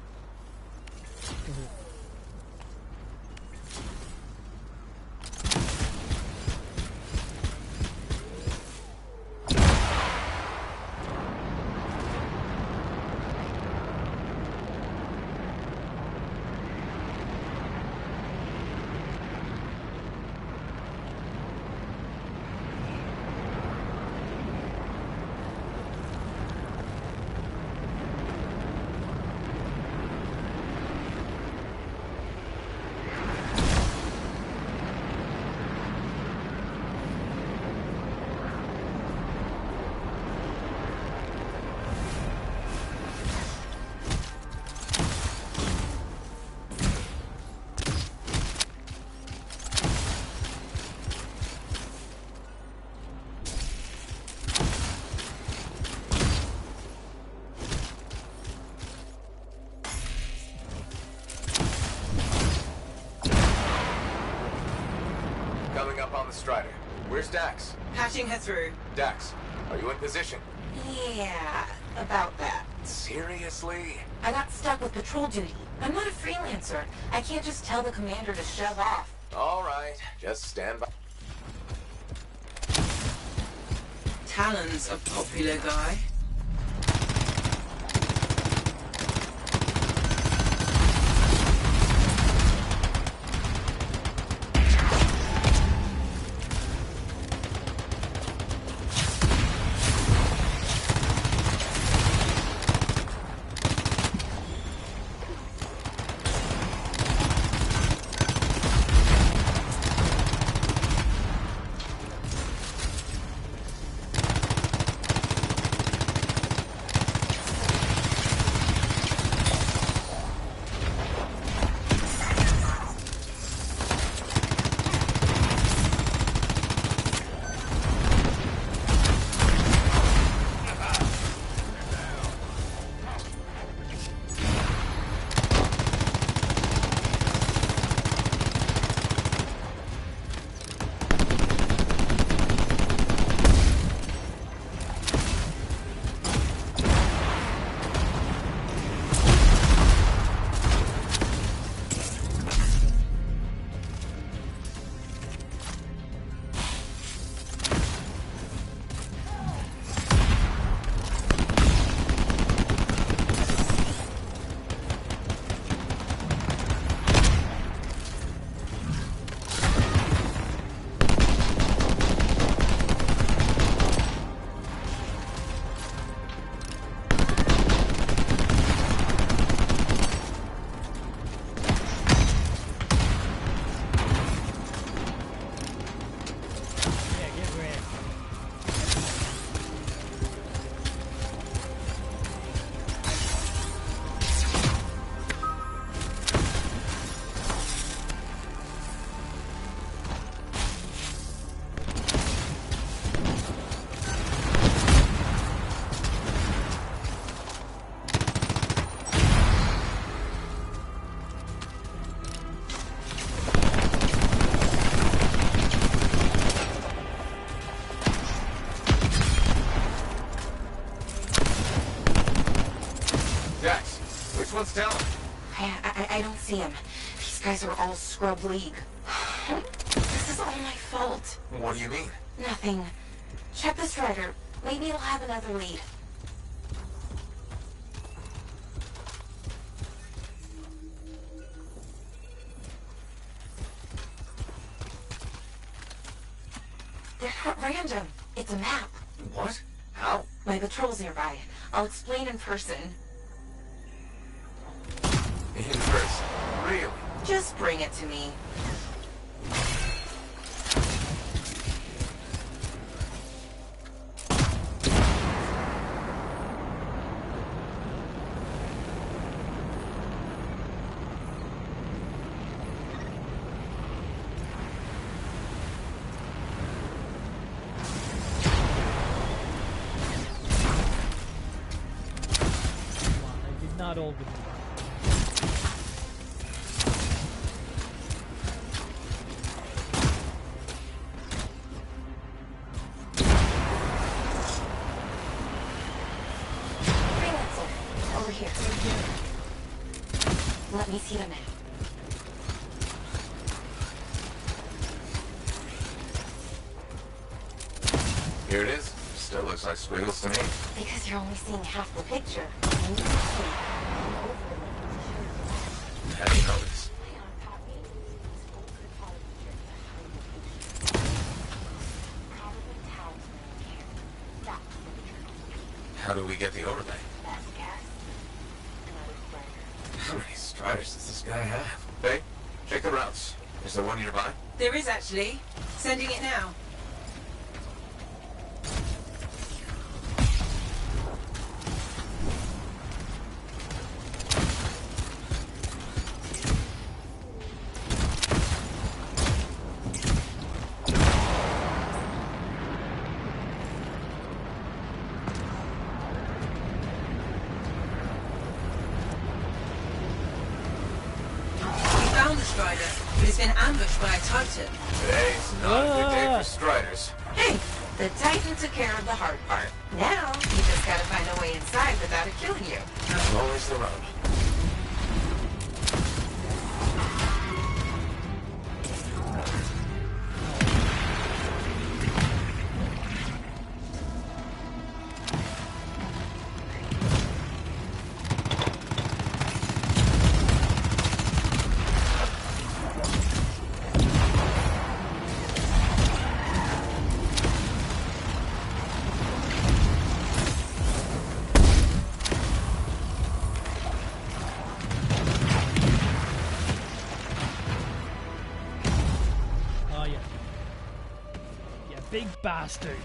Coming up on the Strider. Where's Dax? Patching her through. Dax, are you in position? Yeah, about that. Seriously? I got stuck with patrol duty. I'm not a freelancer. I can't just tell the commander to shove off. All right, just stand by. Talon's a popular guy. Which one's Talon? I don't see him. These guys are all scrub league. This is all my fault. What do you mean? Nothing. Check the Strider. Maybe it'll have another lead. They're not random. It's a map. What? How? My patrol's nearby. I'll explain in person. In person? Really? Just bring it to me. Not all good. Let me see the map. Here it is. Still looks like squiggles to me. Because you're only seeing half the picture. How do you know this? How do we get the overlay? How many striders does this guy have? Hey, check the routes. Is there one nearby? There is actually. Sending it now. Been ambushed by a Titan. Today's not a good day for striders. Hey, the Titan took care of the hard part. Now, you just gotta find a way inside without it killing you. That's always the rub. Big bastard.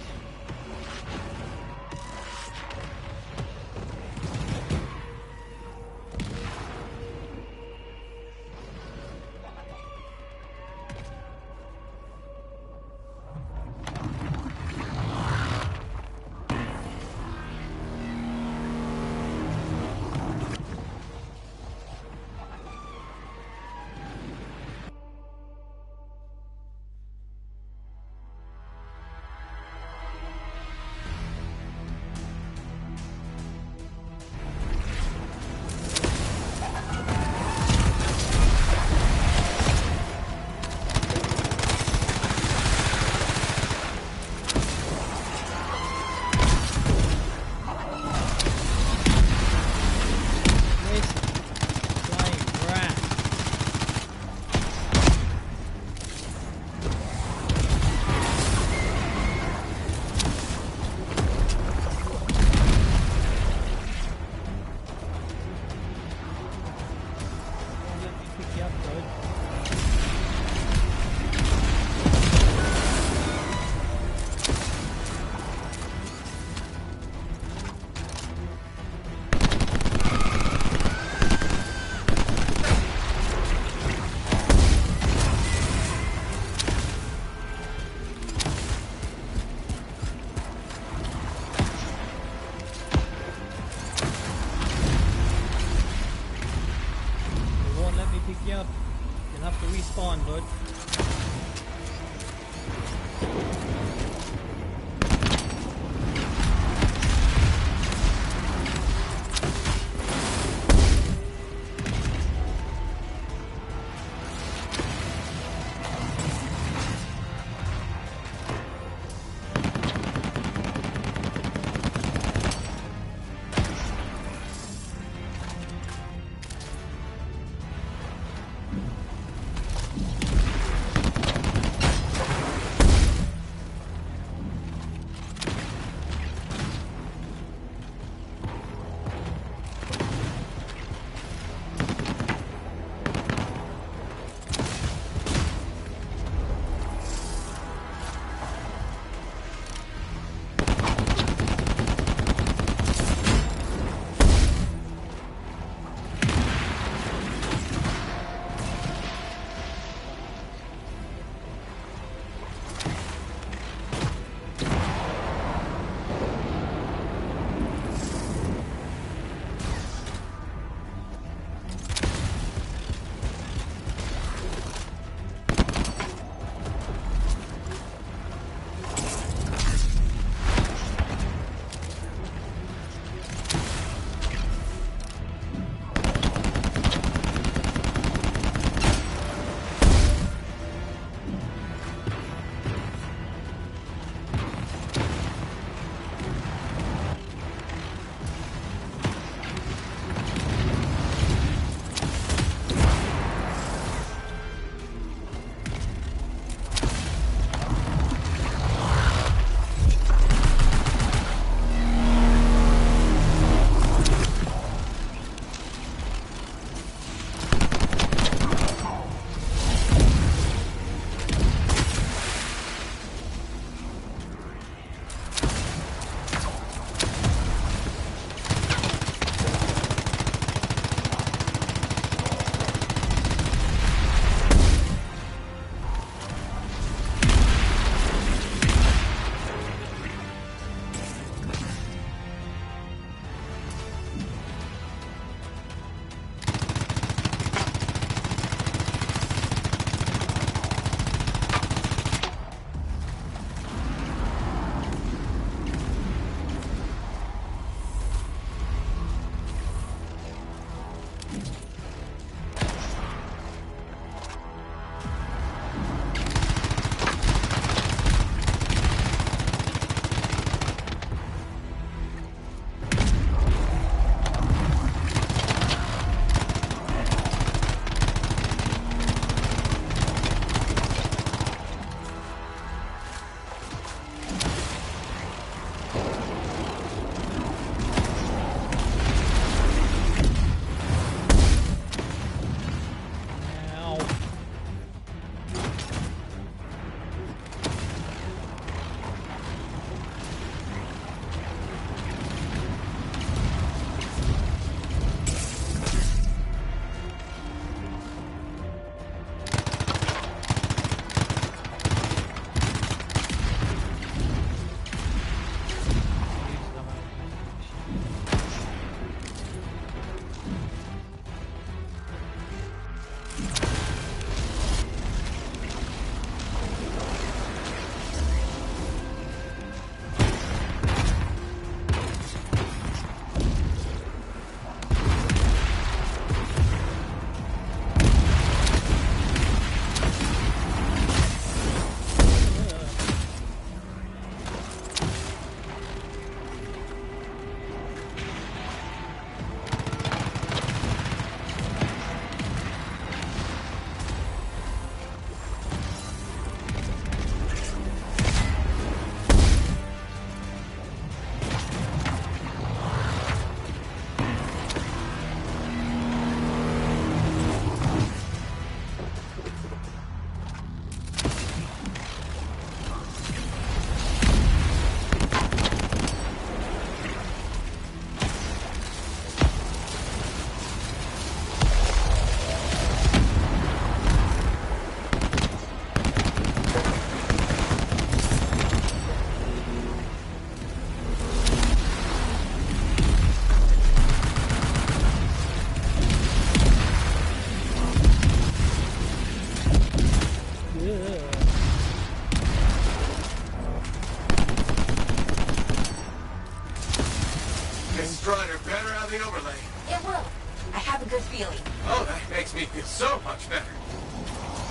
makes me feel so much better.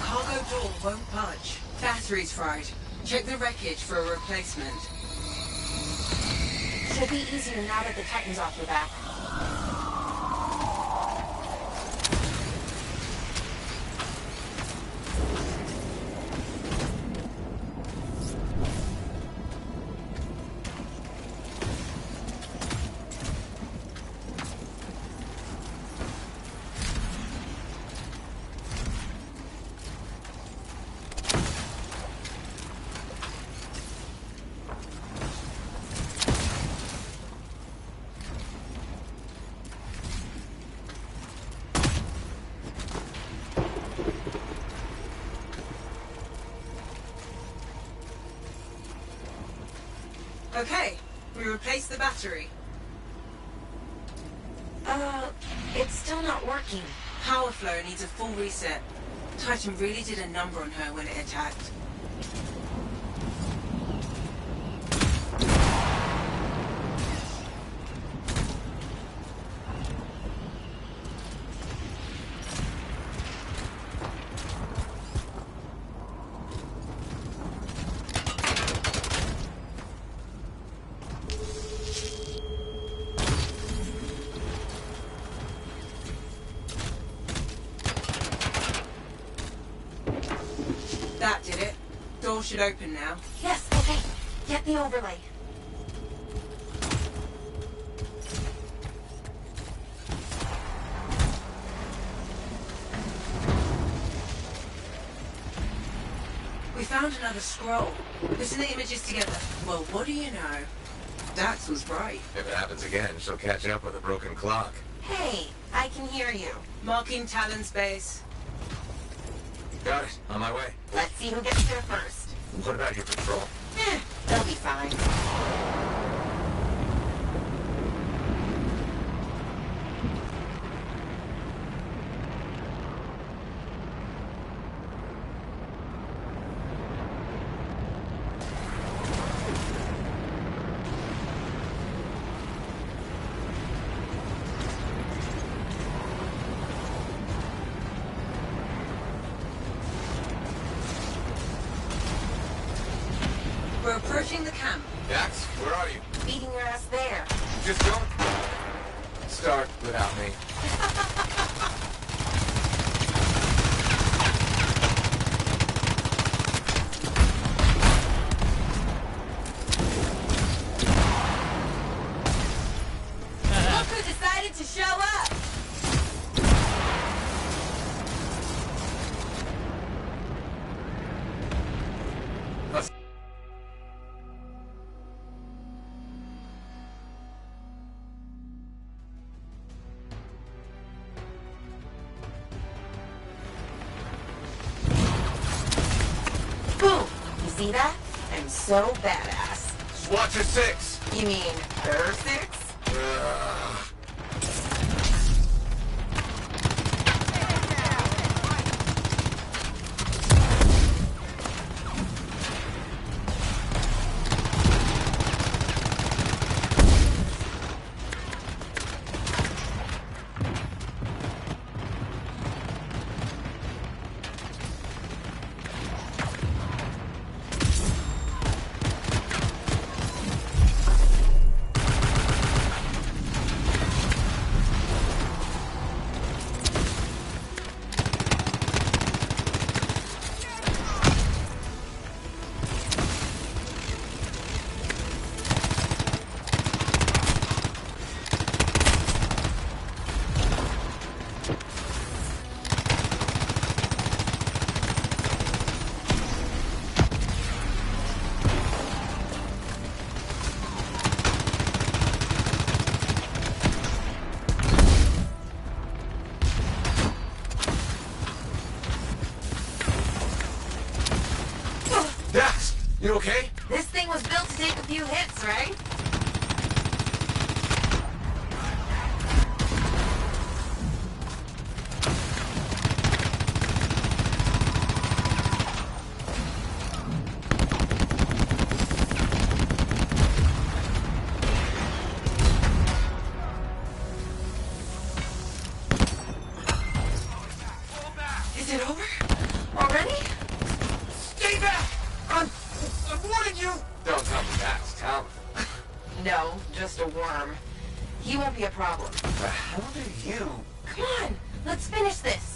Cargo door won't budge. Battery's fried. Check the wreckage for a replacement. Should be easier now that the Titan's off your back. Okay, we replaced the battery. It's still not working. Power flow needs a full reset. Titan really did a number on her when it attacked. That did it. Door should open now. Yes, okay. Get the overlay. We found another scroll. Putting the images together. Well, what do you know? Dax was right. If it happens again, she'll catch up with a broken clock. Hey, I can hear you. Marking Talon's base. Got it. On my way. Let's see who gets there first. What about your patrol? They'll be fine. We're approaching the camp. Dax, where are you? Beating your ass there. Just don't start without me. Look who decided to show up! Boom! You see that? I'm so badass. Swatcher 6! You mean her 6? Dax, you okay? This thing was built to take a few hits, right? a worm. He won't be a problem. How do you... Come on, let's finish this.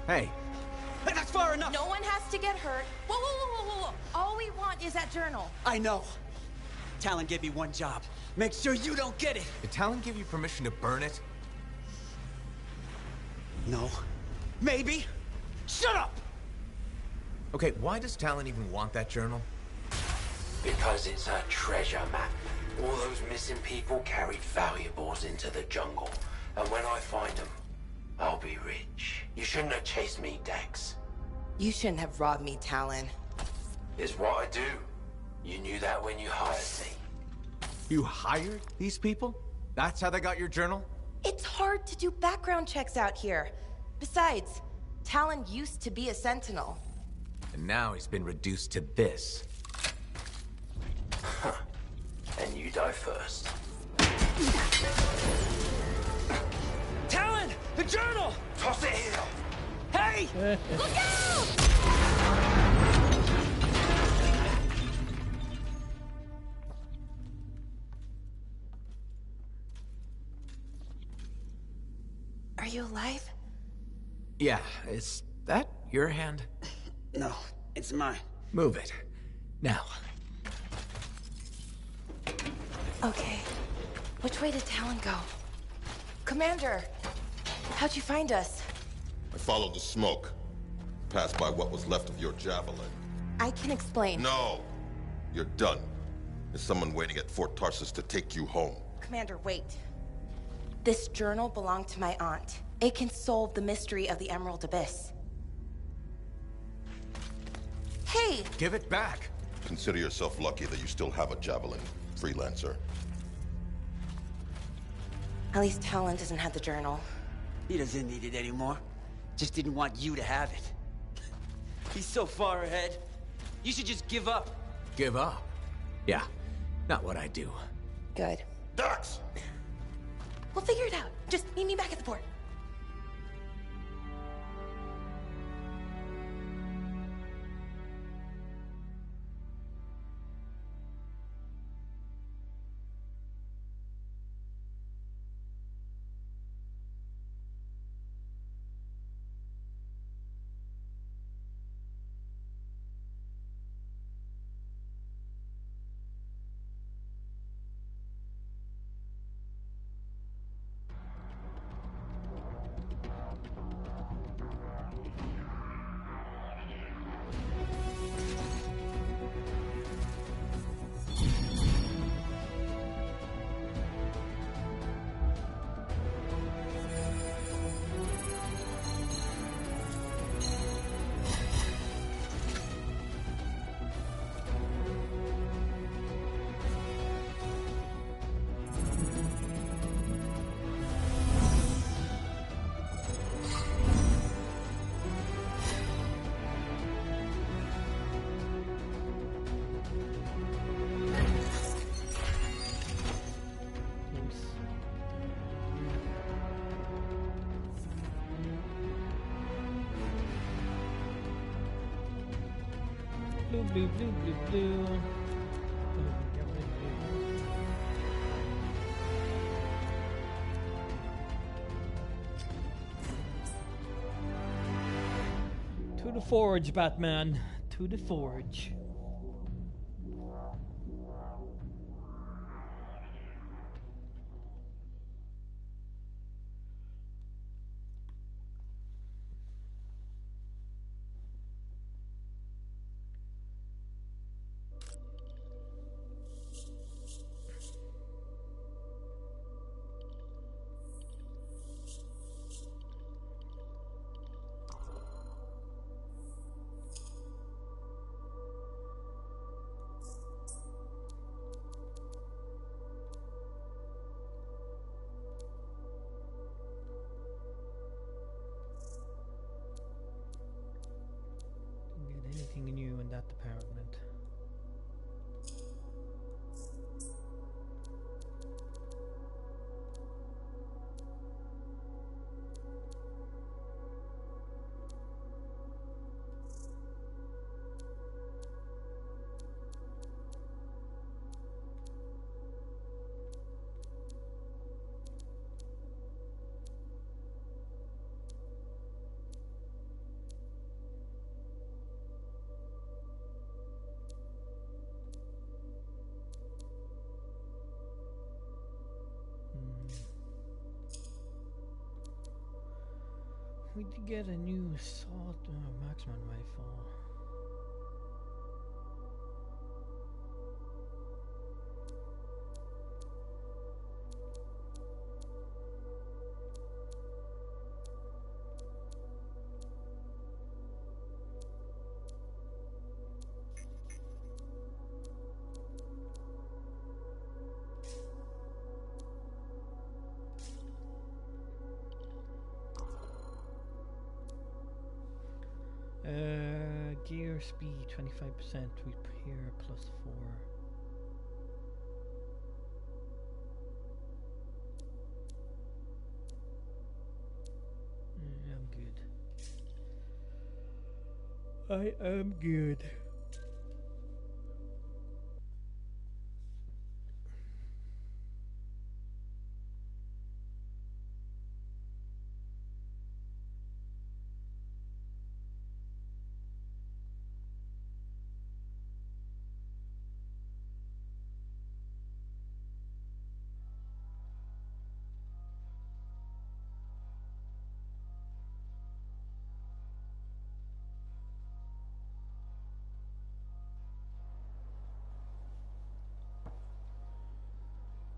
Hey. That's far enough! No one has to get hurt. Whoa, whoa, whoa, whoa, whoa, whoa. All we want is that journal. I know. Talon gave me one job. Make sure you don't get it! Did Talon give you permission to burn it? No. Maybe. Shut up! Okay, why does Talon even want that journal? Because it's a treasure map. All those missing people carried valuables into the jungle. And when I find them, I'll be rich. You shouldn't have chased me, Dex. You shouldn't have robbed me, Talon. It's what I do. You knew that when you hired me. You hired these people? That's how they got your journal? It's hard to do background checks out here. Besides, Talon used to be a Sentinel. And now he's been reduced to this. Huh. And you die first. Talon! The journal! Toss it here! Hey! Look out! Are you alive? Yeah, is that your hand? No, it's mine. Move it. Now. Okay. Which way did Talon go? Commander! How'd you find us? I followed the smoke. Passed by what was left of your javelin. I can explain. No! You're done. There's someone waiting at Fort Tarsus to take you home. Commander, wait. This journal belonged to my aunt. It can solve the mystery of the Emerald Abyss. Hey! Give it back! Consider yourself lucky that you still have a javelin, freelancer. At least Talon doesn't have the journal. He doesn't need it anymore. Just didn't want you to have it. He's so far ahead. You should just give up. Give up? Yeah, not what I do. Good. Dax! We'll figure it out. Just meet me back at the port. Blue, blue, blue, blue, blue. To the forge, Batman. To the forge. that department. We did get a new assault marksman rifle. Gear speed 25%, repair +4. I'm good. I am good.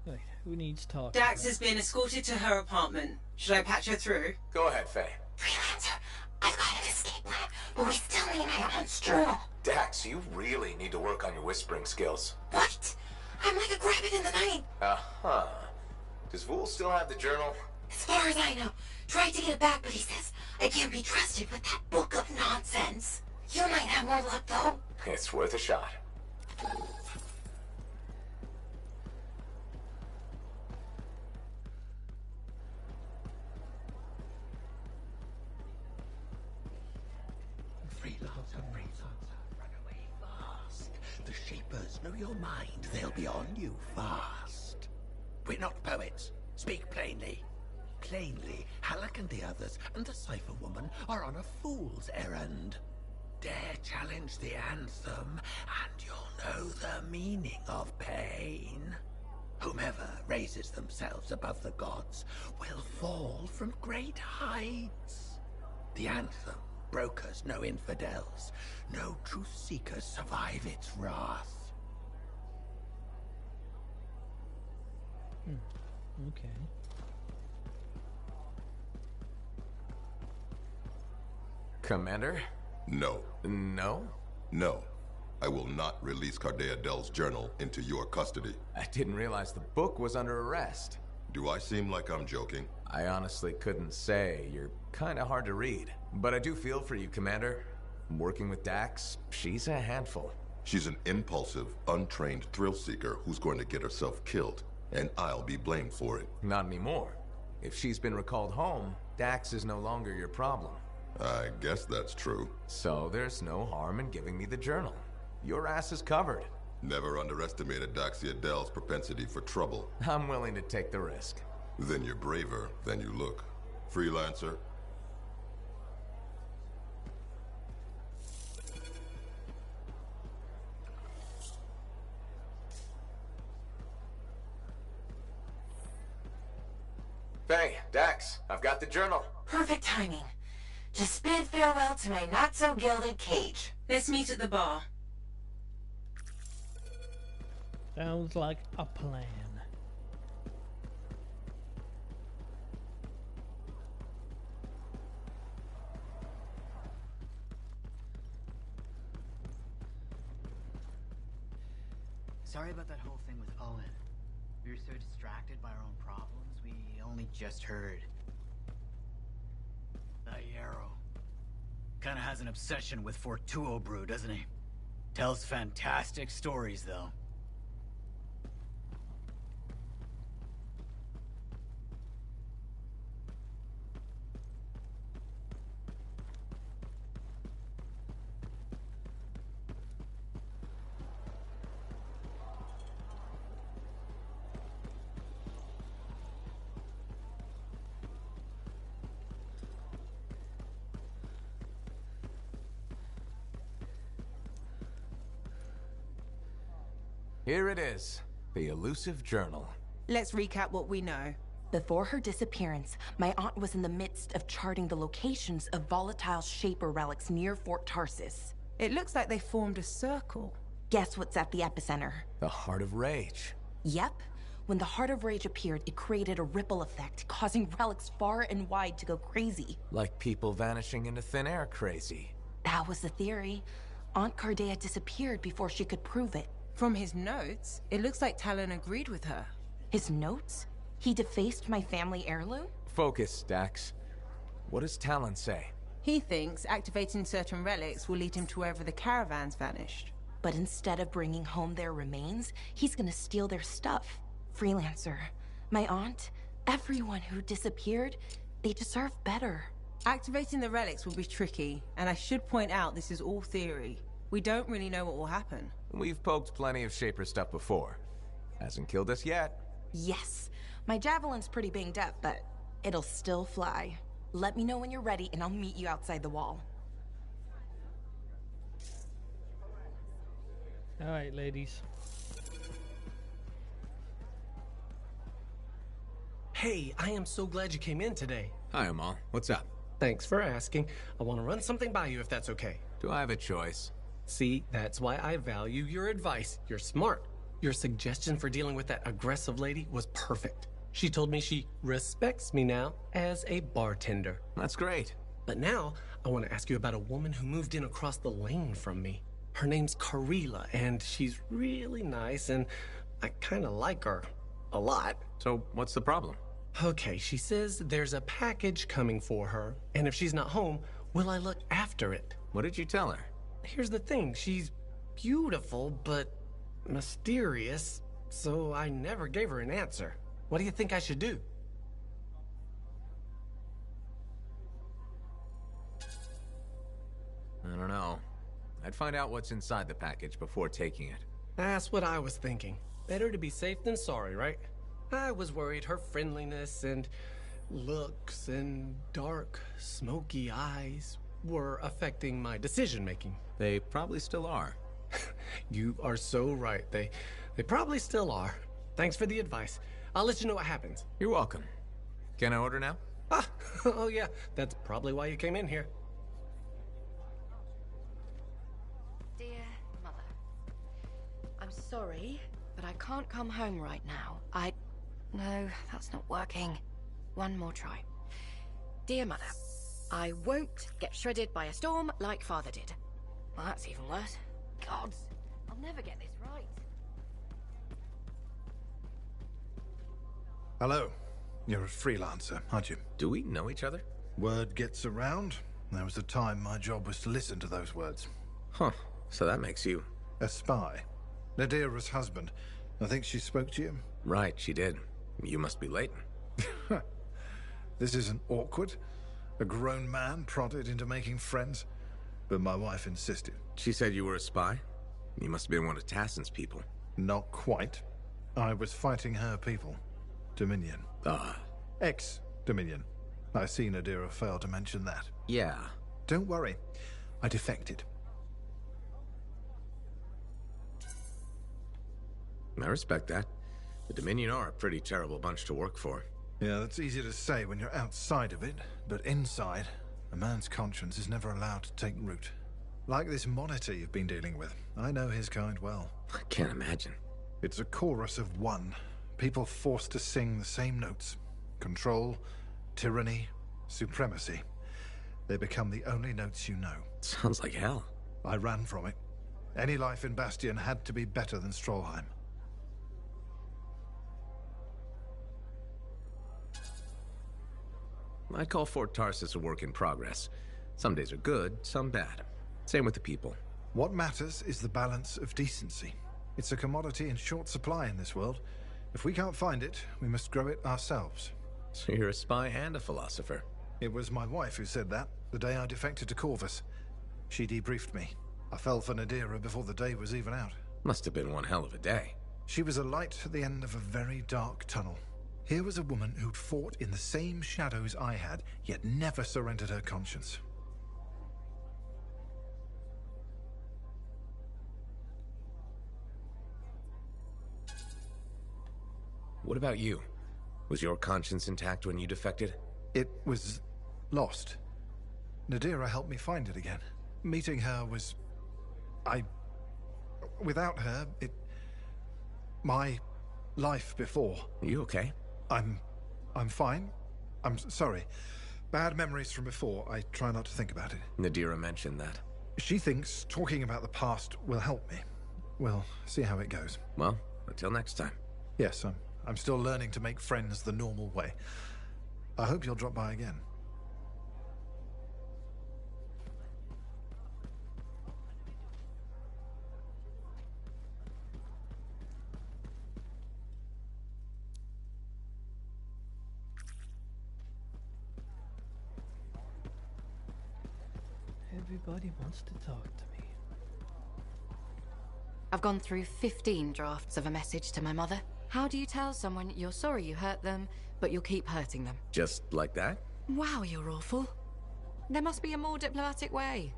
Right, who needs talk? Dax has been escorted to her apartment. Should I patch her through? Go ahead, Faye. Freelancer, I've got an escape plan, but we still need my aunt's journal. Dax, you really need to work on your whispering skills. What? I'm like a rabbit in the night. Uh-huh. Does Vool still have the journal? As far as I know, tried to get it back, but he says I can't be trusted with that book of nonsense. You might have more luck, though. It's worth a shot. The Shapers know your mind. They'll be on you fast. We're not poets. Speak plainly. Plainly, Halleck and the others and the Cypher Woman are on a fool's errand. Dare challenge the Anthem, and you'll know the meaning of pain. Whomever raises themselves above the gods will fall from great heights. The Anthem, brokers, no infidels. No truth seekers survive its wrath. Okay. Commander? No. No? No. I will not release Cardea Dell's journal into your custody. I didn't realize the book was under arrest. Do I seem like I'm joking? I honestly couldn't say. You're kinda hard to read. But I do feel for you, Commander. Working with Dax, she's a handful. She's an impulsive, untrained thrill seeker who's going to get herself killed, and I'll be blamed for it. Not anymore. If she's been recalled home, Dax is no longer your problem. I guess that's true. So there's no harm in giving me the journal. Your ass is covered. Never underestimated Daxia Dell's propensity for trouble. I'm willing to take the risk. Then you're braver than you look. Freelancer? Faye, Dax, I've got the journal. Perfect timing. Just bid farewell to my not-so-gilded cage. Let's meet at the bar. Sounds like a plan. Sorry about that whole thing with Owen. We were so distracted by our own problems, we only just heard. That Yarrow kinda has an obsession with Fortuo brew, doesn't he? Tells fantastic stories, though. Here it is, the elusive journal. Let's recap what we know. Before her disappearance, my aunt was in the midst of charting the locations of volatile Shaper relics near Fort Tarsis. It looks like they formed a circle. Guess what's at the epicenter? The Heart of Rage. Yep. When the Heart of Rage appeared, it created a ripple effect, causing relics far and wide to go crazy. Like people vanishing into thin air crazy. That was the theory. Aunt Cardea disappeared before she could prove it. From his notes, it looks like Talon agreed with her. His notes? He defaced my family heirloom? Focus, Dax. What does Talon say? He thinks activating certain relics will lead him to wherever the caravans vanished. But instead of bringing home their remains, he's gonna steal their stuff. Freelancer, my aunt, everyone who disappeared, they deserve better. Activating the relics will be tricky, and I should point out this is all theory. We don't really know what will happen. We've poked plenty of Shaper stuff before. Hasn't killed us yet. Yes. My javelin's pretty banged up, but it'll still fly. Let me know when you're ready, and I'll meet you outside the wall. Alright, ladies. Hey, I am so glad you came in today. Hi, Amal. What's up? Thanks for asking. I want to run something by you if that's okay. Do I have a choice? See, that's why I value your advice. You're smart. Your suggestion for dealing with that aggressive lady was perfect. She told me she respects me now as a bartender. That's great. But now, I want to ask you about a woman who moved in across the lane from me. Her name's Karila, and she's really nice, and I kind of like her. A lot. So, what's the problem? Okay, she says there's a package coming for her, and if she's not home, will I look after it? What did you tell her? Here's the thing, she's beautiful, but mysterious, so I never gave her an answer. What do you think I should do? I don't know. I'd find out what's inside the package before taking it. That's what I was thinking. Better to be safe than sorry, right? I was worried her friendliness and looks and dark, smoky eyes were affecting my decision-making. They probably still are. You are so right. They probably still are. Thanks for the advice. I'll let you know what happens. You're welcome. Can I order now? Ah, oh yeah, that's probably why you came in here. Dear Mother, I'm sorry, but I can't come home right now. No, that's not working. One more try. Dear Mother, I won't get shredded by a storm like Father did. Well, that's even worse. Gods, I'll never get this right. Hello. You're a freelancer, aren't you? Do we know each other? Word gets around. There was a time my job was to listen to those words. Huh. So that makes you... A spy. Nadira's husband. I think she spoke to you? Right, she did. You must be Leighton. This isn't awkward. A grown man prodded into making friends. But my wife insisted. She said you were a spy? You must have been one of Tassin's people. Not quite. I was fighting her people. Dominion. Ex-Dominion. I see Nadira failed to mention that. Yeah. Don't worry. I defected. I respect that. The Dominion are a pretty terrible bunch to work for. Yeah, that's easy to say when you're outside of it, but inside, a man's conscience is never allowed to take root. Like this monitor you've been dealing with. I know his kind well. I can't imagine. It's a chorus of one. People forced to sing the same notes. Control, tyranny, supremacy. They become the only notes you know. Sounds like hell. I ran from it. Any life in Bastion had to be better than Strollheim. I'd call Fort Tarsis a work in progress. Some days are good, some bad. Same with the people. What matters is the balance of decency. It's a commodity in short supply in this world. If we can't find it, we must grow it ourselves. So you're a spy and a philosopher. It was my wife who said that, the day I defected to Corvus. She debriefed me. I fell for Nadira before the day was even out. Must have been one hell of a day. She was a light at the end of a very dark tunnel. Here was a woman who'd fought in the same shadows I had, yet never surrendered her conscience. What about you? Was your conscience intact when you defected? It was lost. Nadira helped me find it again. Meeting her was... Without her, my life before. Are you okay? I'm fine. I'm sorry. Bad memories from before. I try not to think about it. Nadira mentioned that. She thinks talking about the past will help me. We'll see how it goes. Well, until next time. Yes, I'm still learning to make friends the normal way. I hope you'll drop by again. Everybody wants to talk to me. I've gone through 15 drafts of a message to my mother. How do you tell someone you're sorry you hurt them, but you'll keep hurting them? Just like that? Wow, you're awful. There must be a more diplomatic way.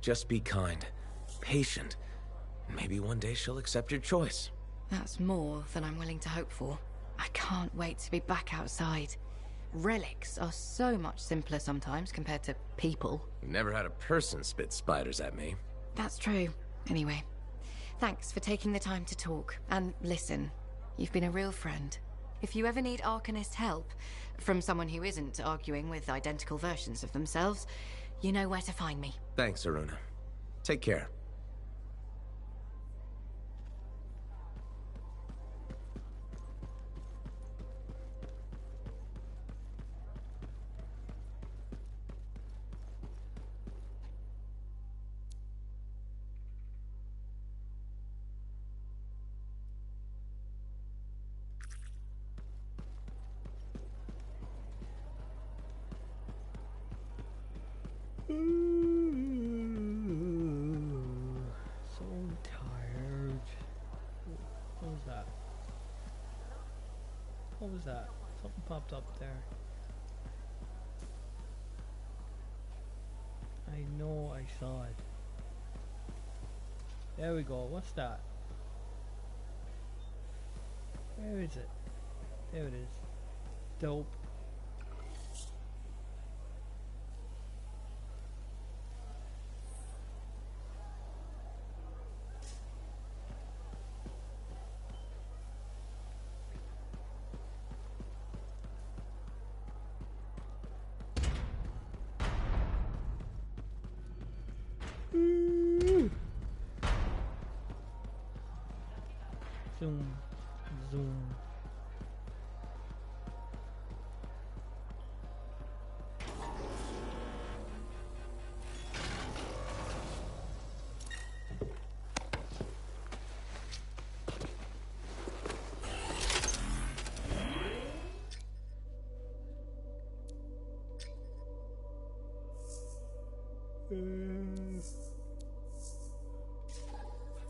Just be kind, patient. Maybe one day she'll accept your choice. That's more than I'm willing to hope for. I can't wait to be back outside. Relics are so much simpler sometimes compared to people. Never had a person spit spiders at me. That's true. Anyway, thanks for taking the time to talk and listen. You've been a real friend. If you ever need Arcanist help, from someone who isn't arguing with identical versions of themselves, you know where to find me. Thanks, Aruna. Take care. So tired. What was that? What was that? Something popped up there. I know I saw it. There we go. What's that? Where is it? There it is. Dope. Zoom, zoom.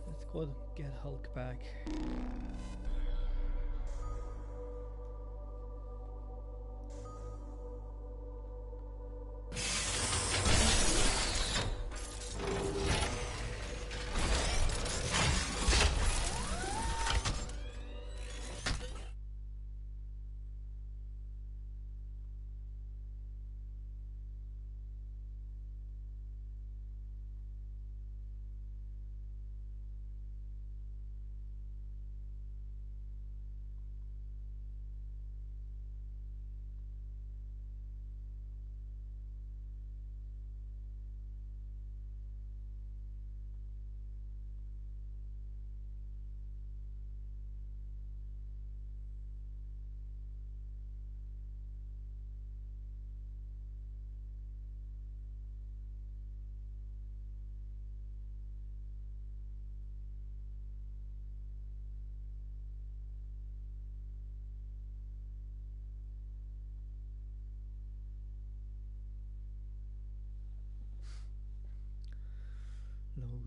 Let's go get Hulk back.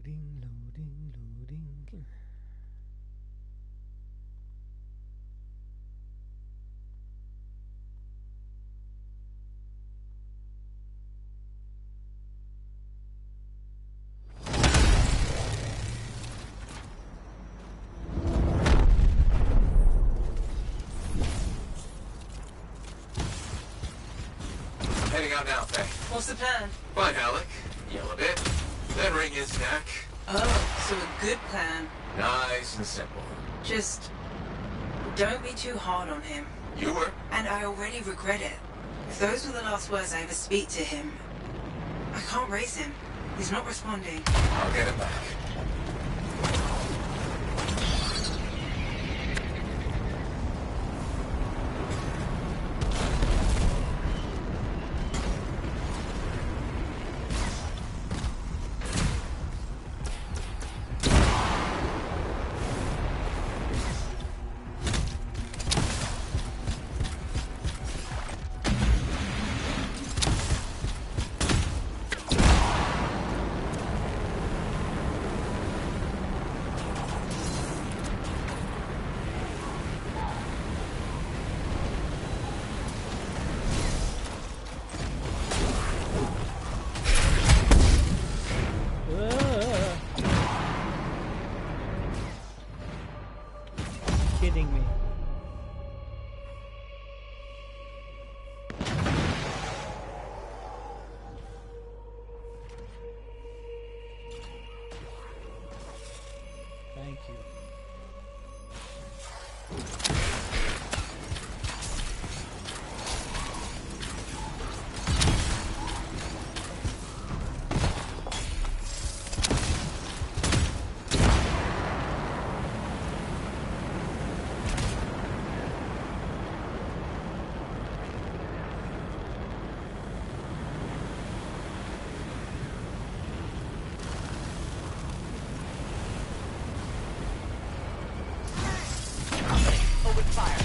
Loading, loading, loading. Heading out now, Faye. What's the plan? Find Alec, yell a bit, then wring his neck. Oh, so a good plan. Nice and simple. Just don't be too hard on him. You were. And I already regret it. If those were the last words I ever speak to him, I can't raise him. He's not responding. I'll get him back. Kidding me. Thank you. Open fire.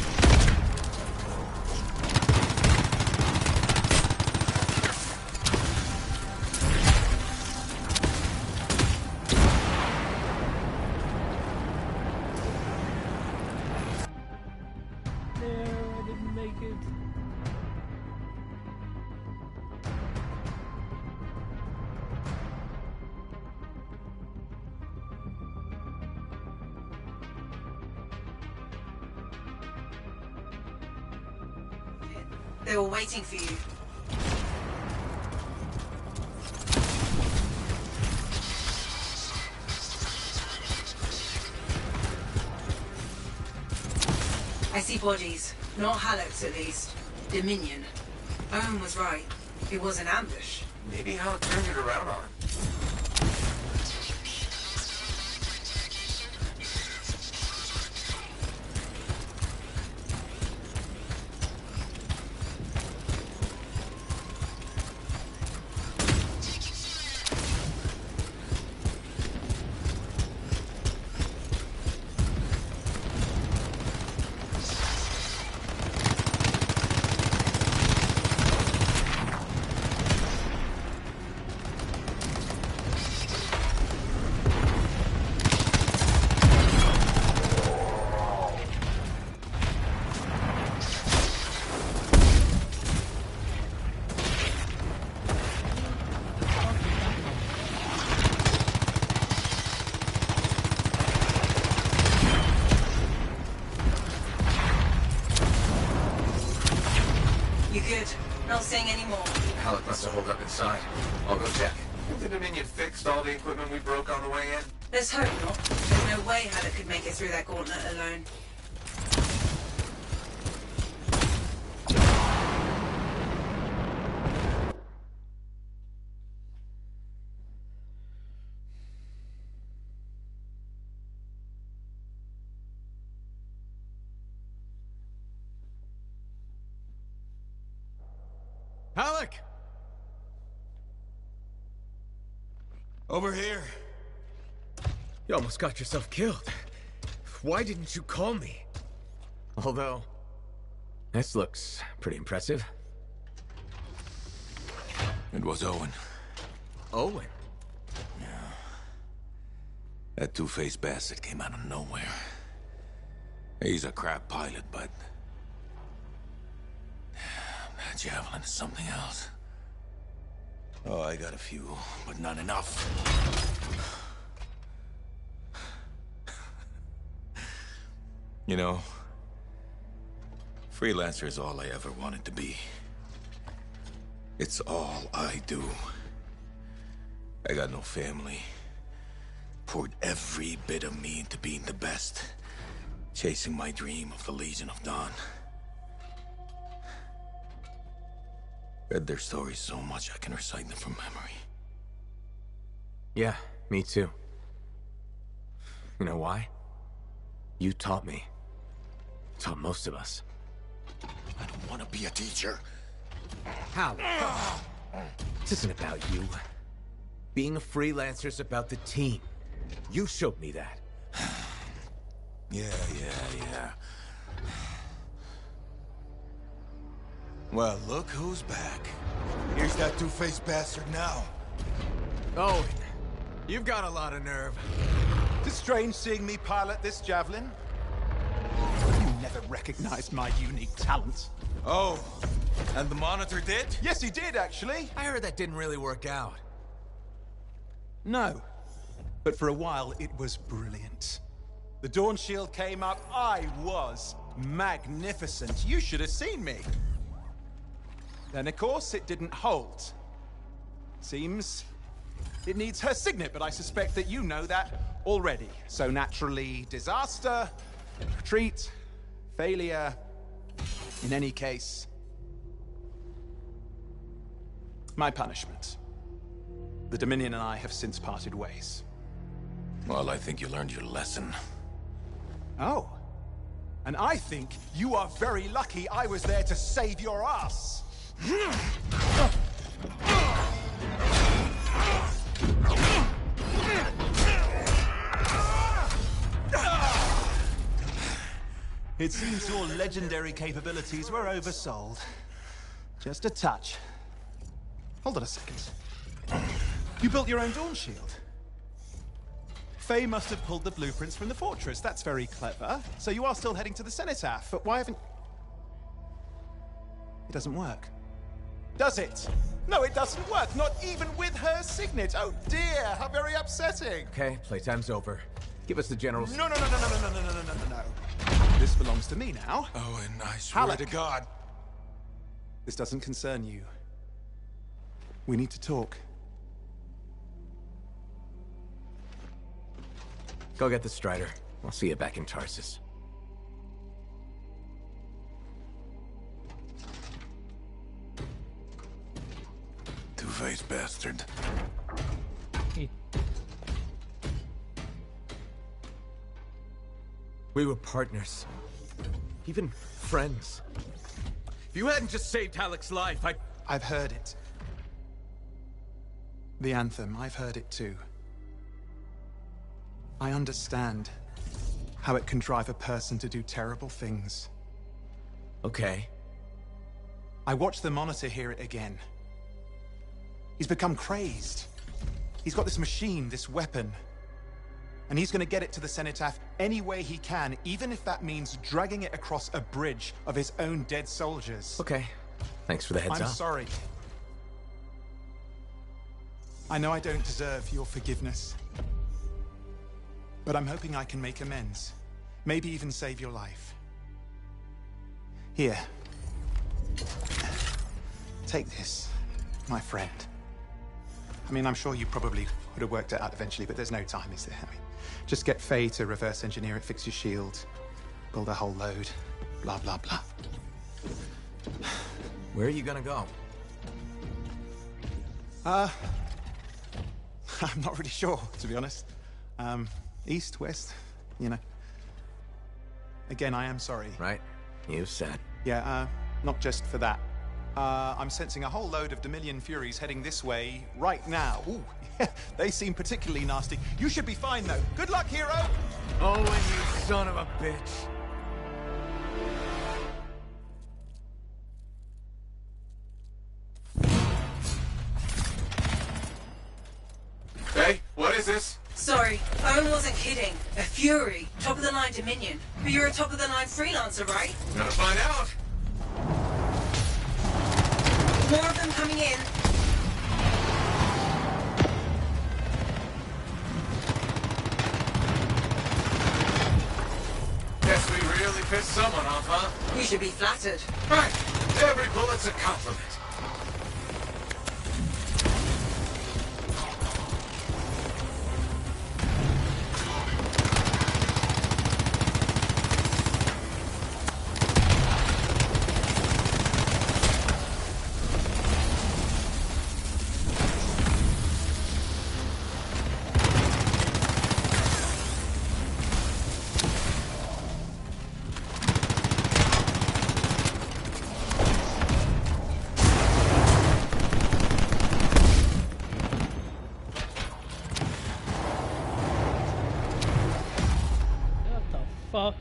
There, I didn't make it. They were waiting for you. I see bodies. Not Halleck's, at least. Dominion. Owen was right. It was an ambush. Maybe Alec turned it around on him. You good? Not saying any more. Alec must have holed up inside. I'll go check. Have the Dominion fixed all the equipment we broke on the way in? Let's hope not. There's no way Halleck could make it through that gauntlet alone. Alec! Over here. You almost got yourself killed. Why didn't you call me? Although, this looks pretty impressive. It was Owen. Owen? That two-faced bastard came out of nowhere. He's a crap pilot, but... that javelin is something else. Oh, I got a few, but not enough. You know, freelancer is all I ever wanted to be. It's all I do. I got no family. Poured every bit of me into being the best. Chasing my dream of the Legion of Dawn. Read their stories so much I can recite them from memory. Yeah, me too. You know why? You taught me. Taught most of us. I don't want to be a teacher. How? This isn't about you. Being a freelancer is about the team. You showed me that. Yeah. Well, look who's back. Here's that two-faced bastard now. Owen, you've got a lot of nerve. It's strange seeing me pilot this javelin. You never recognized my unique talents. Oh, and the Monitor did? Yes, he did, actually. I heard that didn't really work out. No. But for a while, it was brilliant. The Dawn Shield came up. I was magnificent. You should have seen me. Then, of course, it didn't hold. Seems it needs her signet, but I suspect that you know that already. So naturally, disaster, retreat, failure. In any case, my punishment. The Dominion and I have since parted ways. Well, I think you learned your lesson. Oh. And I think you are very lucky I was there to save your ass. It seems your legendary capabilities were oversold. Just a touch. Hold on a second. You built your own Dawn Shield. Faye must have pulled the blueprints from the fortress. That's very clever. So you are still heading to the Cenotaph, but why haven't... It doesn't work. Does it? No, it doesn't work. Not even with her signet. Oh dear, how very upsetting. Okay, playtime's over. Give us the general's... No. This belongs to me now. Oh, and I swear to God. This doesn't concern you. We need to talk. Go get the Strider. I'll see you back in Tarsus. Two-faced bastard. We were partners. Even friends. If you hadn't just saved Halleck's life, I've heard it. The Anthem, I've heard it too. I understand how it can drive a person to do terrible things. Okay. I watched the Monitor hear it again. He's become crazed. He's got this machine, this weapon. And he's gonna get it to the Cenotaph any way he can, even if that means dragging it across a bridge of his own dead soldiers. Okay. Thanks for the heads up. I'm sorry. I know I don't deserve your forgiveness. But I'm hoping I can make amends. Maybe even save your life. Here. Take this, my friend. I mean, I'm sure you probably would have worked it out eventually, but there's no time, is there? I mean, just get Faye to reverse engineer it, fix your shield, build a whole load, blah, blah, blah. Where are you gonna go? I'm not really sure, to be honest. East, west, you know. Again, I am sorry. Right. You said. Yeah, not just for that. I'm sensing a whole load of Dominion Furies heading this way right now. Ooh, they seem particularly nasty. You should be fine, though. Good luck, hero! Owen, you son of a bitch. Hey, what is this? Sorry, Owen Rowan wasn't kidding. A Fury, top-of-the-line Dominion. But you're a top-of-the-line freelancer, right? Gonna find out. More of them coming in. Guess we really pissed someone off, huh? You should be flattered. Right. Every bullet's a compliment. Fuck.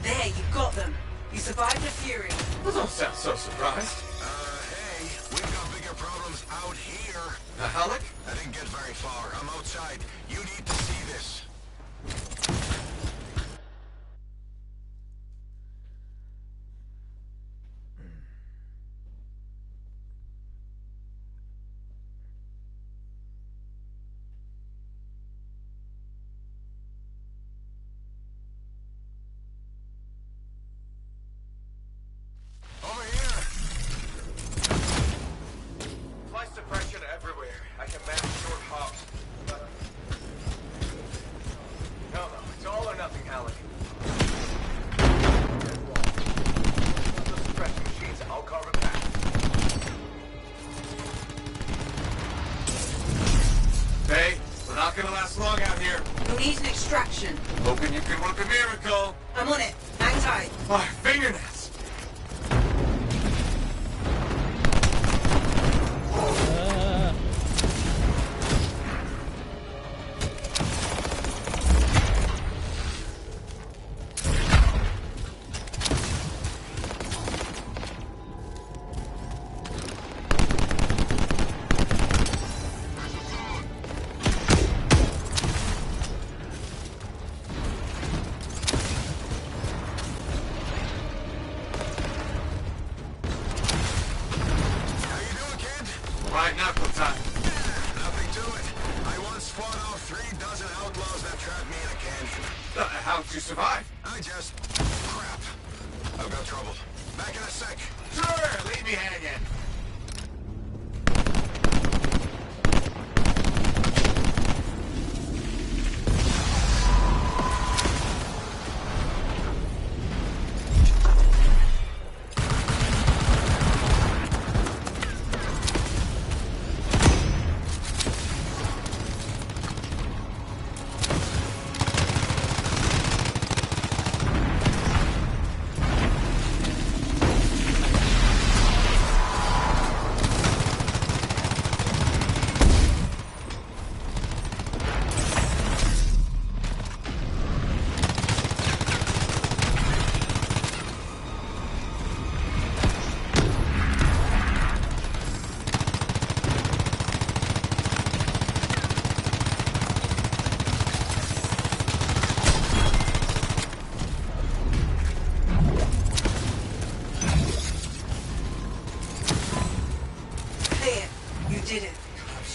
There, you got them. You survived the Fury. Don't sound so surprised. Hey, we've got bigger problems out here. Halleck? I didn't get very far. I'm outside. You need to see this. Over here! Flight suppression everywhere. I can manage short hops. But... No, it's all or nothing, Halleck. The suppression machines, I'll carve it back. Hey, we're not gonna last long out here. You'll need an extraction. Hoping you can work a miracle. I'm on it. Hang tight. My fingernails! Right, knuckle time. Nothing to it. I once fought off 3 dozen outlaws that trapped me in a canyon. How'd you survive? I just... crap. I've got trouble. Back in a sec. Sure, leave me hanging.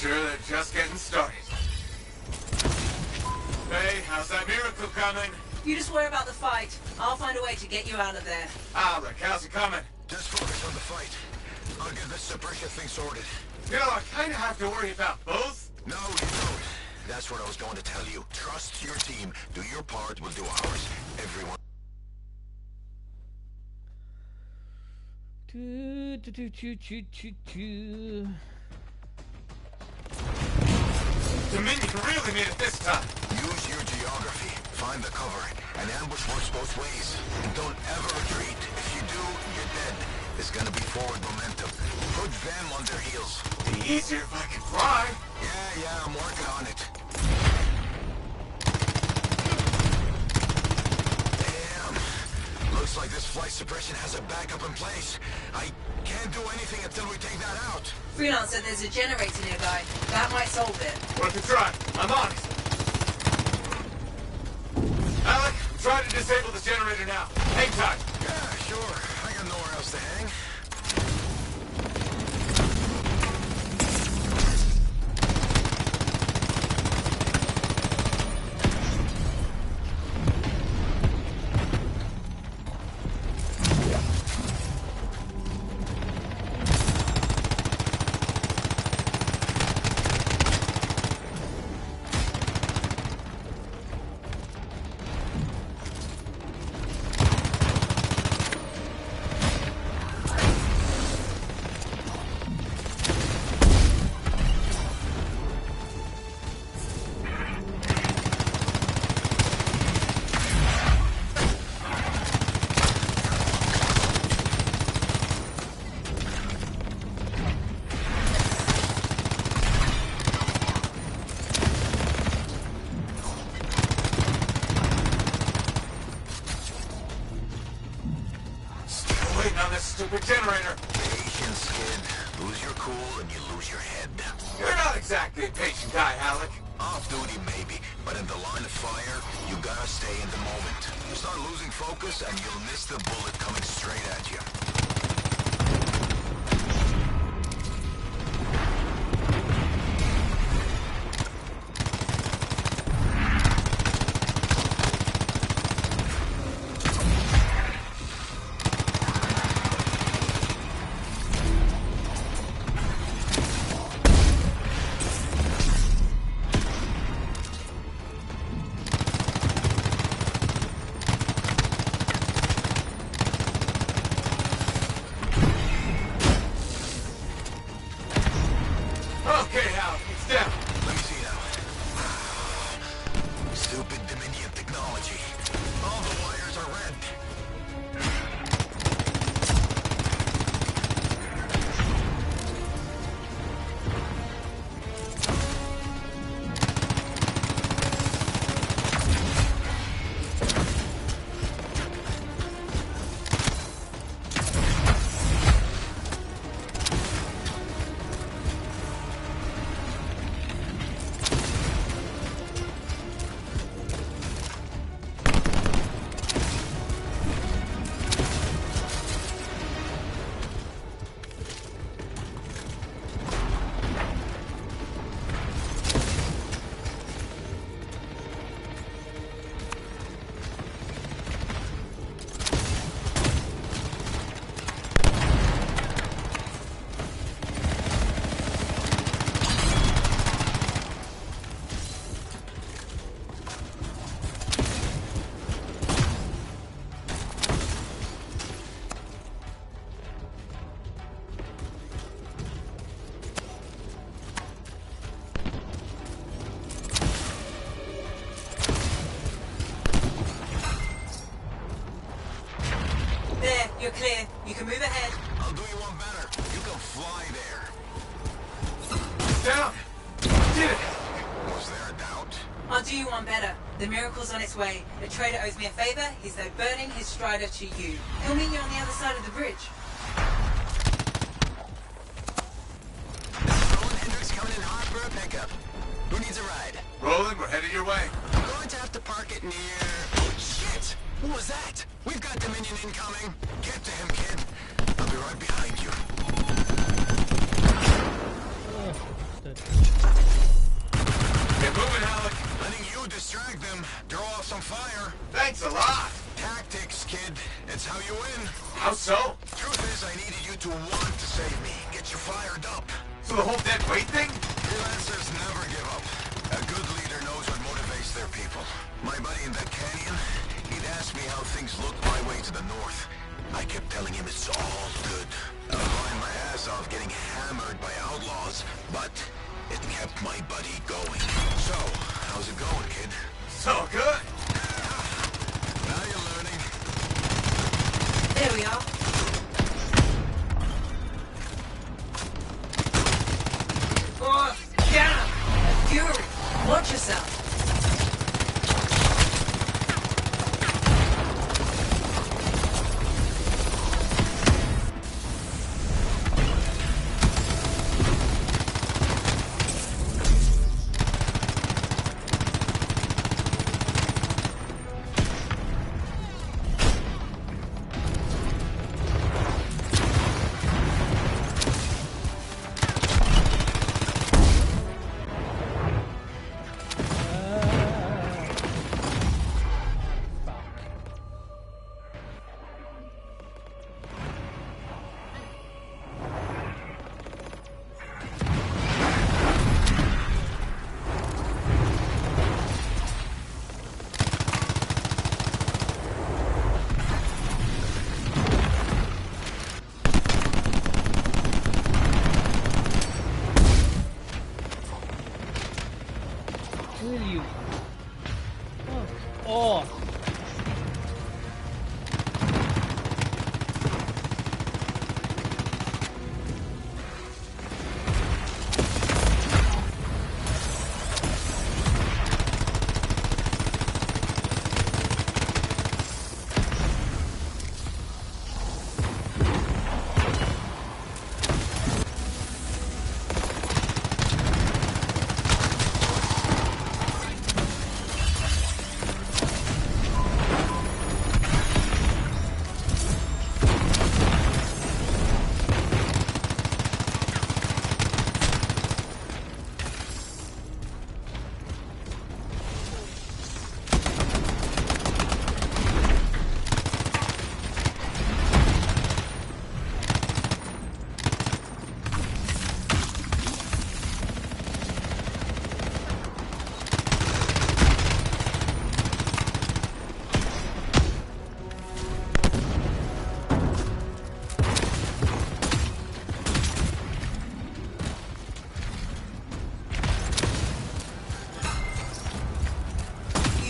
Sure, they're just getting started. Hey, how's that miracle coming? You just worry about the fight. I'll find a way to get you out of there. Alec, how's it coming? Just focus on the fight. I'll get the suppression thing sorted. You know, I kind of have to worry about both. No, you don't. That's what I was going to tell you. Trust your team. Do your part, we'll do ours. Everyone. Dominion really made it this time. Use your geography. Find the cover. An ambush works both ways. And don't ever retreat. If you do, you're dead. It's gonna be forward momentum. Put them on their heels. Be easier if I could fly. Yeah, I'm working on it. Damn. Looks like this flight suppression has a backup in place. I can't do anything until we take that out. Freelancer, there's a generator nearby. That might solve it. Worth a try. I'm on it. Alec, I'm trying to disable the generator now. Hang tight. Yeah, sure. I got nowhere else to hang. Stupid generator. Patience, kid. Lose your cool and you lose your head. You're not exactly a patient guy, Alec. Off duty, maybe, but in the line of fire, you gotta stay in the moment. You start losing focus and you'll miss the bullet coming straight at you. You're clear. You can move ahead. I'll do you one better. You can fly there. Down! Did it! Was there a doubt? I'll do you one better. The miracle's on its way. The trader owes me a favor. He's though burning his strider to you. He'll meet you on the other side of the bridge. Roland Hendricks coming in hot for a pickup. Who needs a ride? Roland, we're headed your way. I'm going to have to park it near... Oh, shit! What was that? We've got Dominion incoming. Get to him, kid. I'll be right behind you. Get moving, Alec. Plenty hoping you distract them, throw off some fire. Thanks a lot. Tactics, kid. It's how you win. How so? Truth is, I needed you to want to save me. Get you fired up. So the whole dead weight thing? Freelancers never give up. A good leader knows what motivates their people. My buddy in that canyon, he'd asked me how things looked my way to the north. I kept telling him it's all good. I was lying my ass off getting hammered by outlaws, but it kept my buddy going. So, how's it going, kid? So good. Now you're learning. There we are. Oh, get him! Fury, watch yourself. Will you? Oh.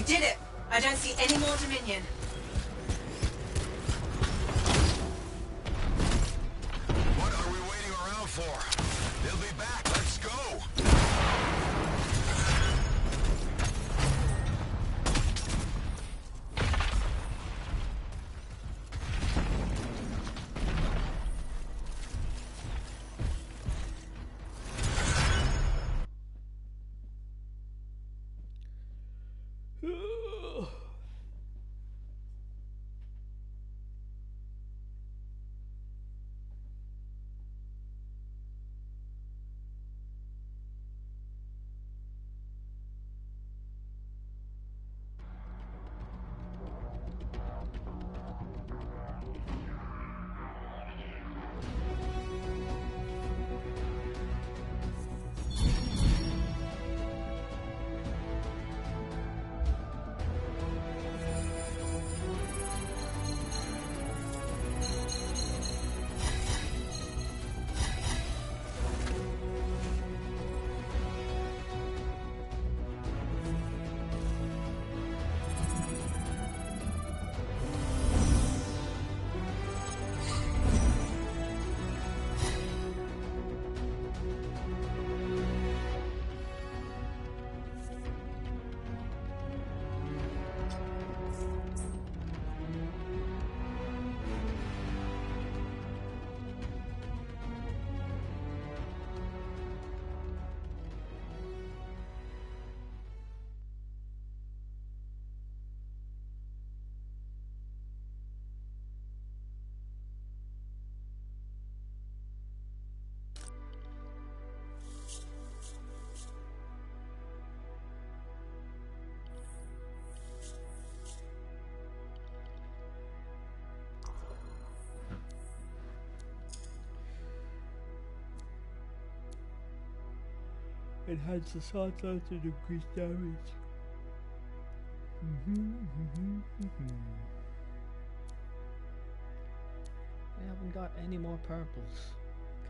Did it! I don't see any more Dominion. What are we waiting around for? They'll be back. Let's go. Enhance assault to increase damage. We haven't got any more purples.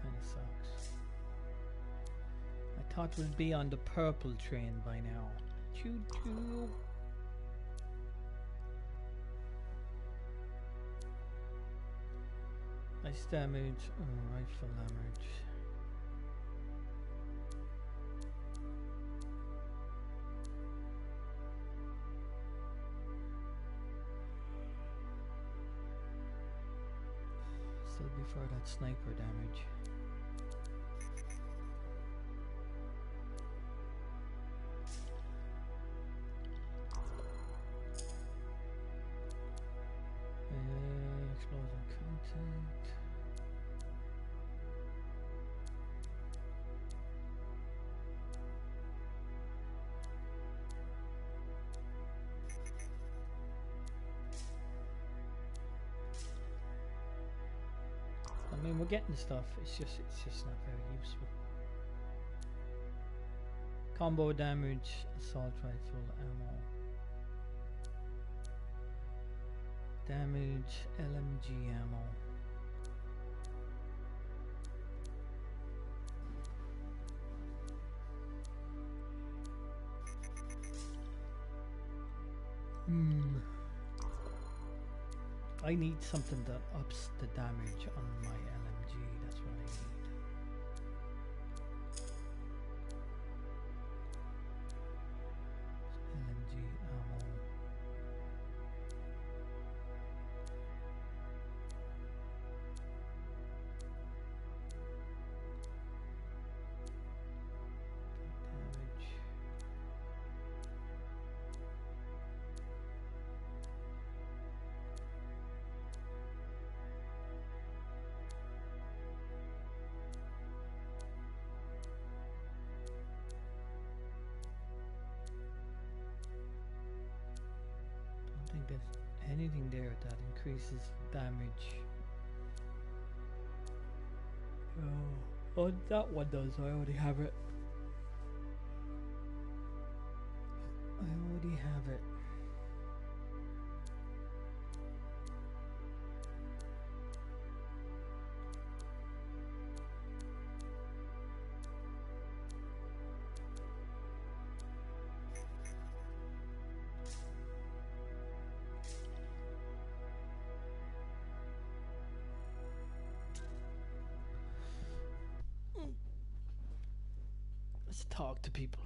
Kinda sucks. I thought we'd be on the purple train by now. Choo choo. Ice damage, rifle damage. Still before that sniper damage. Explosive content. I mean, we're getting stuff. It's just not very useful. Combo damage, assault rifle ammo. Damage, LMG ammo. I need something that ups the damage on my LMG. That's what I need. LMG ammo. Damage. I don't think there's anything there that increases damage. Oh, that one does. I already have it. I already have it. Let's talk to people.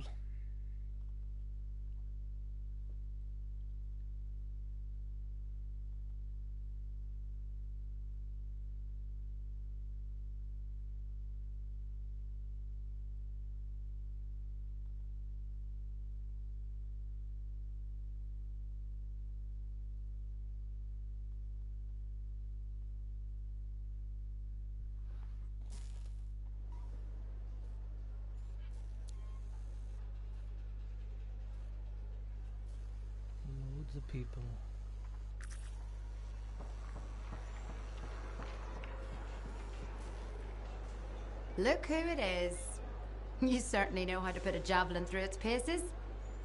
Loads of people. Look who it is. You certainly know how to put a javelin through its paces.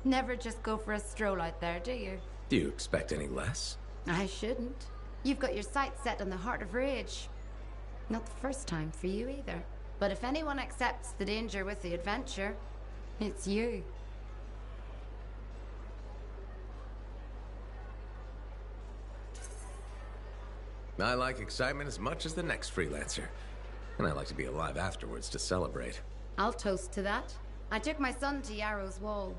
Never just go for a stroll out there, do you? Do you expect any less? I shouldn't. You've got your sights set on the heart of Rage. Not the first time for you either. But if anyone accepts the danger with the adventure, it's you. I like excitement as much as the next freelancer. And I like to be alive afterwards to celebrate. I'll toast to that. I took my son to Yarrow's Wall.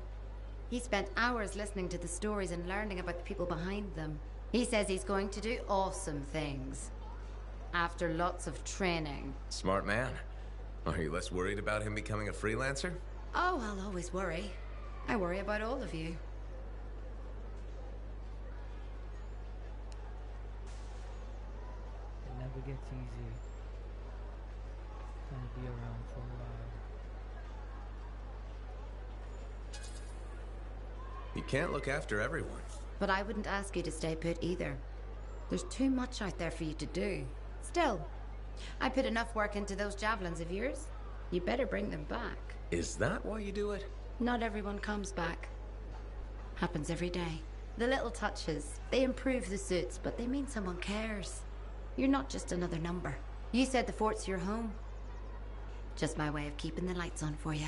He spent hours listening to the stories and learning about the people behind them. He says he's going to do awesome things. After lots of training. Smart man. Are you less worried about him becoming a freelancer? Oh, I'll always worry. I worry about all of you. It never gets easy. Trying to be around for a while. You can't look after everyone. But I wouldn't ask you to stay put either. There's too much out there for you to do. Still, I put enough work into those javelins of yours. You better bring them back. Is that why you do it? Not everyone comes back. Happens every day. The little touches, they improve the suits, but they mean someone cares. You're not just another number. You said the fort's your home. Just my way of keeping the lights on for you.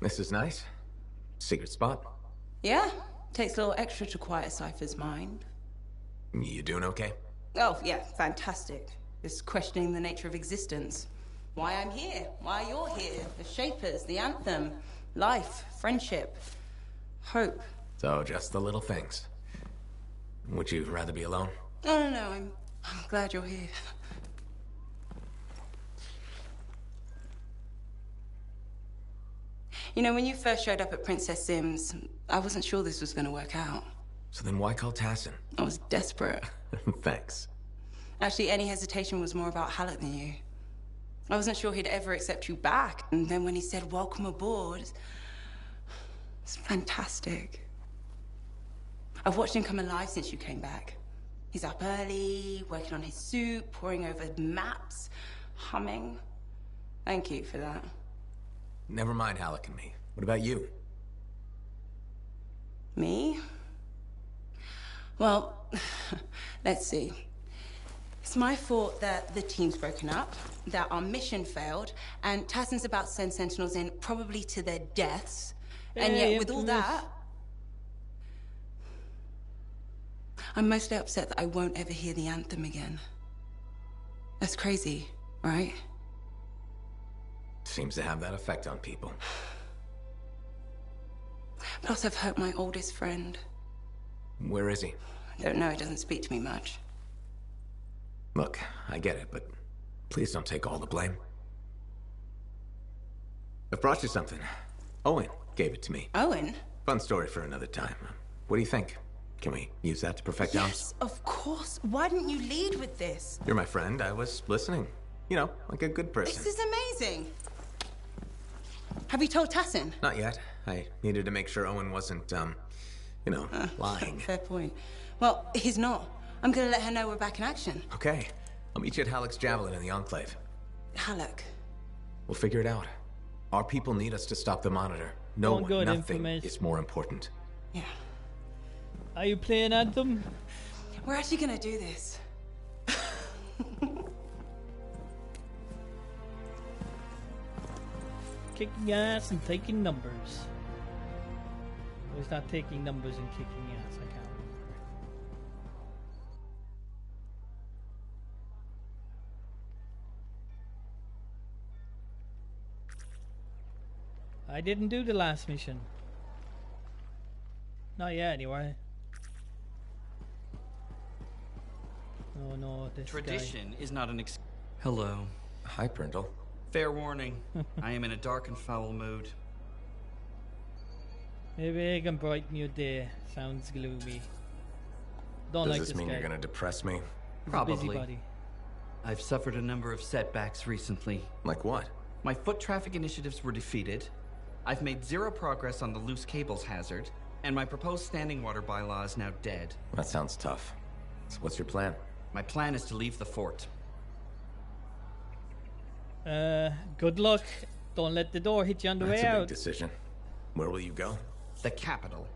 This is nice. Secret spot. Yeah, takes a little extra to quiet Cypher's mind. You doing okay? Oh, yeah, fantastic. Just questioning the nature of existence. Why I'm here, why you're here, the Shapers, the Anthem, life, friendship, hope. So, just the little things. Would you rather be alone? Oh, no, I'm glad you're here. You know, when you first showed up at Princess Sims, I wasn't sure this was going to work out. So then why call Tassin? I was desperate. Thanks. Actually, any hesitation was more about Halleck than you. I wasn't sure he'd ever accept you back. And then when he said, welcome aboard, it's fantastic. I've watched him come alive since you came back. He's up early, working on his suit, poring over maps, humming. Thank you for that. Never mind Halleck and me. What about you? Me? Well, let's see. It's my fault that the team's broken up, that our mission failed, and Tassin's about to send Sentinels in, probably to their deaths. And yet, with all that, I'm mostly upset that I won't ever hear the anthem again. That's crazy, right? Seems to have that effect on people. Plus, I've hurt my oldest friend. Where is he? I don't know, he doesn't speak to me much. Look, I get it, but please don't take all the blame. I've brought you something. Owen gave it to me. Owen? Fun story for another time. What do you think? Can we use that to perfect ours? Yes, of course. Why didn't you lead with this? You're my friend. I was listening. You know, like a good person. This is amazing. Have you told Tassin? Not yet. I needed to make sure Owen wasn't, you know, lying. Fair point. Well, he's not. I'm gonna let her know we're back in action. Okay. I'll meet you at Halleck's Javelin in the Enclave. Halleck. We'll figure it out. Our people need us to stop the Monitor. No one, nothing is more important. Yeah. Are you playing Anthem? We're actually gonna do this. Kicking ass and taking numbers. Or is that taking numbers and kicking ass? I can't remember. I didn't do the last mission. Not yet, anyway. Oh no, this Tradition guy. is not an Hello. Hi, Brindle. Fair warning. I am in a dark and foul mood. Maybe I can brighten your day. Sounds gloomy. Don't Does like this mean guy. you're gonna depress me? He's Probably. a busybody. I've suffered a number of setbacks recently. Like what? My foot traffic initiatives were defeated. I've made zero progress on the loose cables hazard, and my proposed standing water bylaw is now dead. That sounds tough. So what's your plan? My plan is to leave the fort. Good luck. Don't let the door hit you on the That's way a big out. decision. Where will you go? The capital.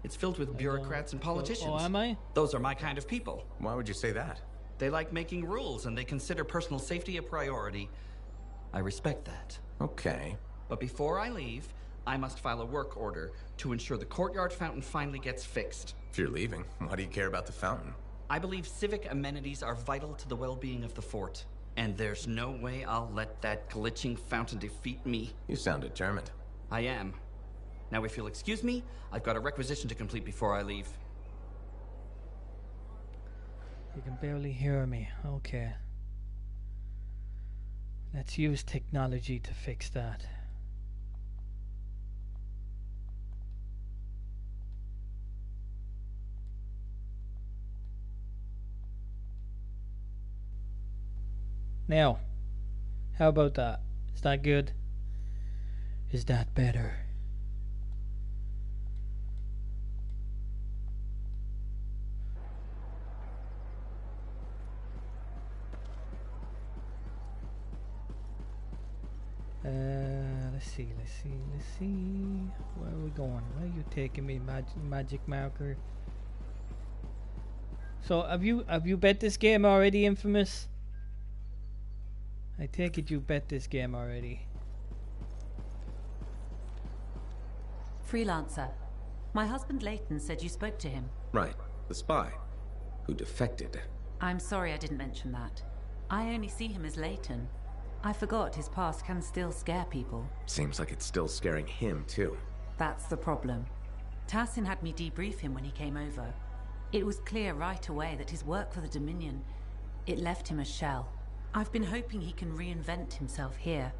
It's filled with bureaucrats and politicians. Oh, am I? Those are my kind of people. Why would you say that? They like making rules, and they consider personal safety a priority. I respect that. Okay. But before I leave, I must file a work order to ensure the courtyard fountain finally gets fixed. If you're leaving, why do you care about the fountain? I believe civic amenities are vital to the well-being of the fort. And there's no way I'll let that glitching fountain defeat me. You sound determined. I am. Now, if you'll excuse me, I've got a requisition to complete before I leave. You can barely hear me. Okay. Let's use technology to fix that. Now, how about that? Is that good? Is that better? Let's see. Where are we going? Where are you taking me, magic marker? So, have you bet this game already, Infamous? I take it you bet this game already. Freelancer. My husband Leighton said you spoke to him. Right, the spy, who defected. I'm sorry I didn't mention that. I only see him as Leighton. I forgot his past can still scare people. Seems like it's still scaring him, too. That's the problem. Tassin had me debrief him when he came over. It was clear right away that his work for the Dominion, it left him a shell. I've been hoping he can reinvent himself here.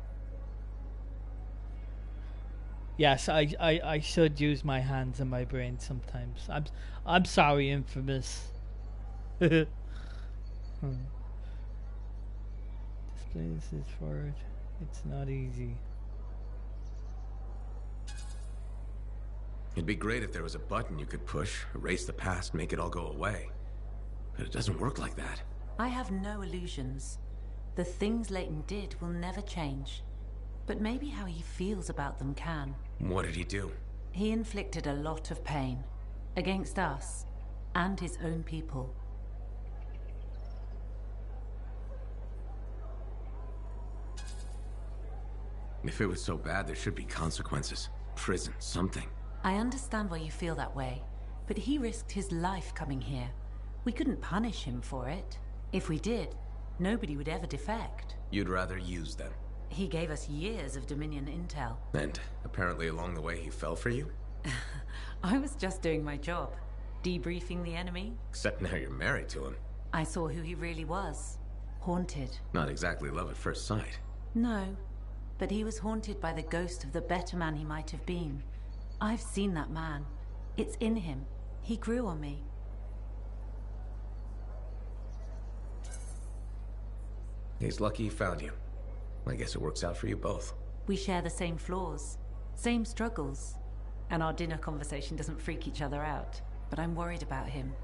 Yes, I should use my hands and my brain sometimes. I'm sorry, Infamous. Display this is forward. It's not easy. It'd be great if there was a button you could push, erase the past, make it all go away. But it doesn't work like that. I have no illusions. The things Leighton did will never change. But maybe how he feels about them can. What did he do? He inflicted a lot of pain. Against us. And his own people. If it was so bad, there should be consequences. Prison, something. I understand why you feel that way. But he risked his life coming here. We couldn't punish him for it. If we did, nobody would ever defect. You'd rather use them. He gave us years of Dominion intel. And apparently along the way he fell for you? I was just doing my job. Debriefing the enemy. Except now you're married to him. I saw who he really was. Haunted. Not exactly love at first sight. No. But he was haunted by the ghost of the better man he might have been. I've seen that man. It's in him. He grew on me. He's lucky he found you. I guess it works out for you both. We share the same flaws, same struggles. And our dinner conversation doesn't freak each other out. But I'm worried about him.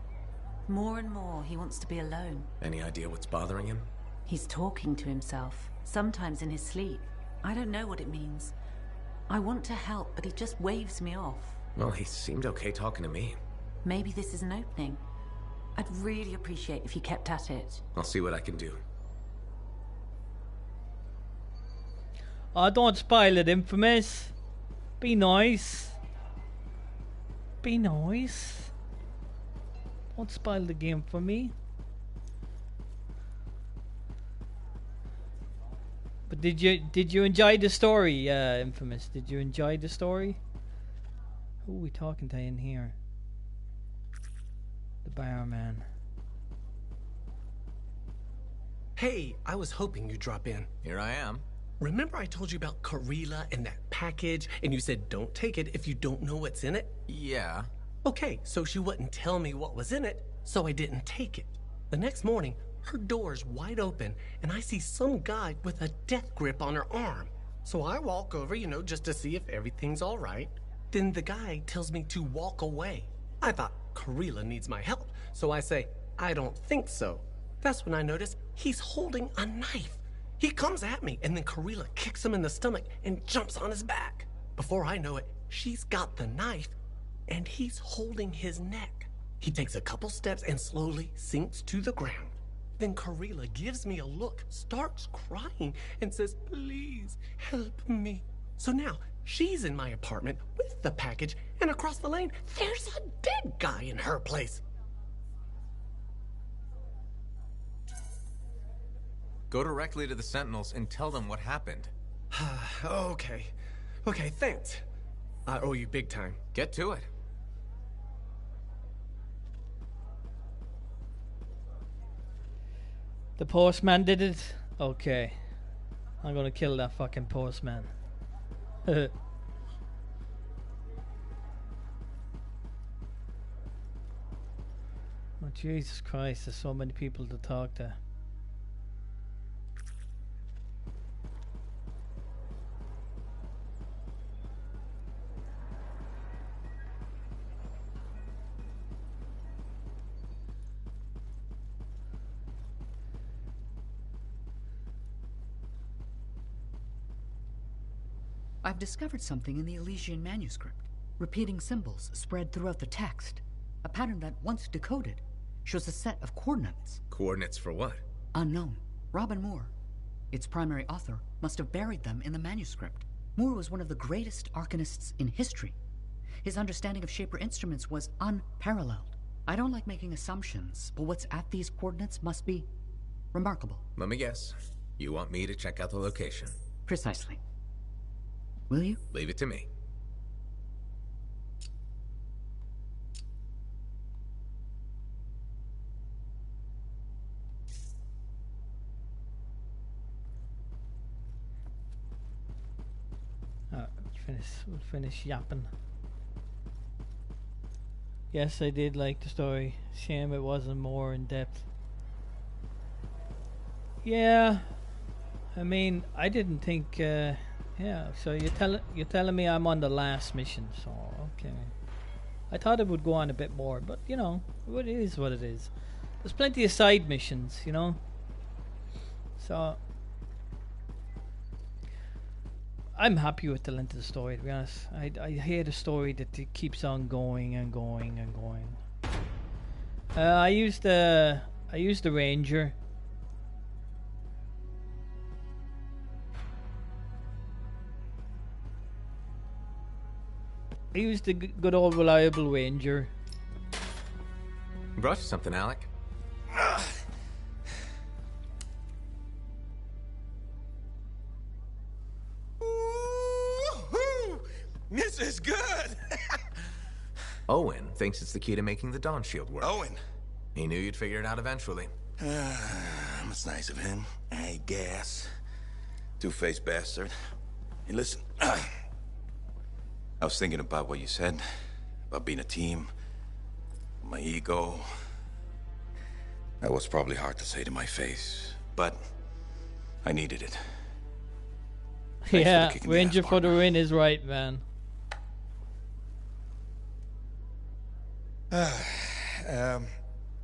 More and more, he wants to be alone. Any idea what's bothering him? He's talking to himself, sometimes in his sleep. I don't know what it means. I want to help, but he just waves me off. Well, he seemed okay talking to me. Maybe this is an opening. I'd really appreciate if you kept at it. I'll see what I can do. Oh, don't spoil it, Infamous. Be nice. Be nice. Don't spoil the game for me. But did you enjoy the story, Infamous? Did you enjoy the story? Who are we talking to in here? The barman. Hey, I was hoping you'd drop in. Here I am. Remember I told you about Karila and that package, and you said don't take it if you don't know what's in it? Yeah. Okay, so she wouldn't tell me what was in it, so I didn't take it. The next morning, her door's wide open, and I see some guy with a death grip on her arm. So I walk over, just to see if everything's all right. Then the guy tells me to walk away. I thought Karila needs my help, so I say, I don't think so. That's when I notice he's holding a knife. He comes at me, and then Karila kicks him in the stomach and jumps on his back. Before I know it, she's got the knife, and he's holding his neck. He takes a couple steps and slowly sinks to the ground. Then Karila gives me a look, starts crying, and says, please help me. So now she's in my apartment with the package, and across the lane, there's a dead guy in her place. Go directly to the Sentinels and tell them what happened. Okay, thanks. I owe you big time. Get to it. The postman did it? Okay. I'm gonna kill that fucking postman. Oh, Jesus Christ, there's so many people to talk to. I've discovered something in the Elysian manuscript. Repeating symbols spread throughout the text. A pattern that, once decoded, shows a set of coordinates. Coordinates for what? Unknown. Robin Moore, its primary author, must have buried them in the manuscript. Moore was one of the greatest arcanists in history. His understanding of Shaper instruments was unparalleled. I don't like making assumptions, but what's at these coordinates must be remarkable. Let me guess. You want me to check out the location? Precisely. Will you? Leave it to me. We'll finish yapping. Yes, I did like the story. Shame it wasn't more in depth. Yeah, I mean, I didn't think. Yeah, so you're telling me I'm on the last mission. So okay, I thought it would go on a bit more, but you know, it is what it is. There's plenty of side missions, you know. So I'm happy with the length of the story, to be honest. I hate a story that it keeps on going and going and going. I used the Ranger. I used the good old reliable Ranger. Brought you something, Alec. This is good! Owen thinks it's the key to making the Dawn Shield work. Owen? He knew you'd figure it out eventually. That's nice of him. I guess. Two-faced bastard. Hey, listen. I was thinking about what you said. About being a team. My ego. That was probably hard to say to my face. But I needed it. Thanks Yeah, for the kick in the Ranger ass, for the win is right, man.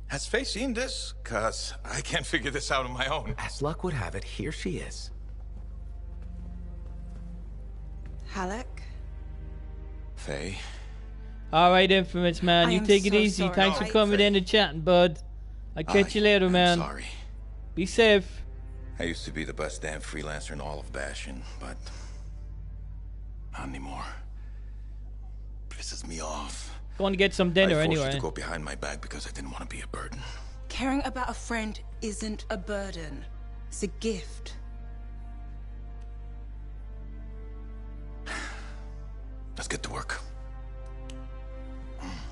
Has Faye seen this? Cause I can't figure this out on my own. As luck would have it, here she is. Halleck? Faye? Alright, Infamous, man. I You am take it so easy. sorry. Thanks for Alright, coming in and chatting, bud. I'll catch you later, man. Sorry. Be safe. I used to be the best damn freelancer in all of Bastion, but not anymore. Pisses me off. Going to get some dinner I forced anyway. you to go behind my back because I didn't want to be a burden. Caring about a friend isn't a burden. It's a gift. Let's get to work.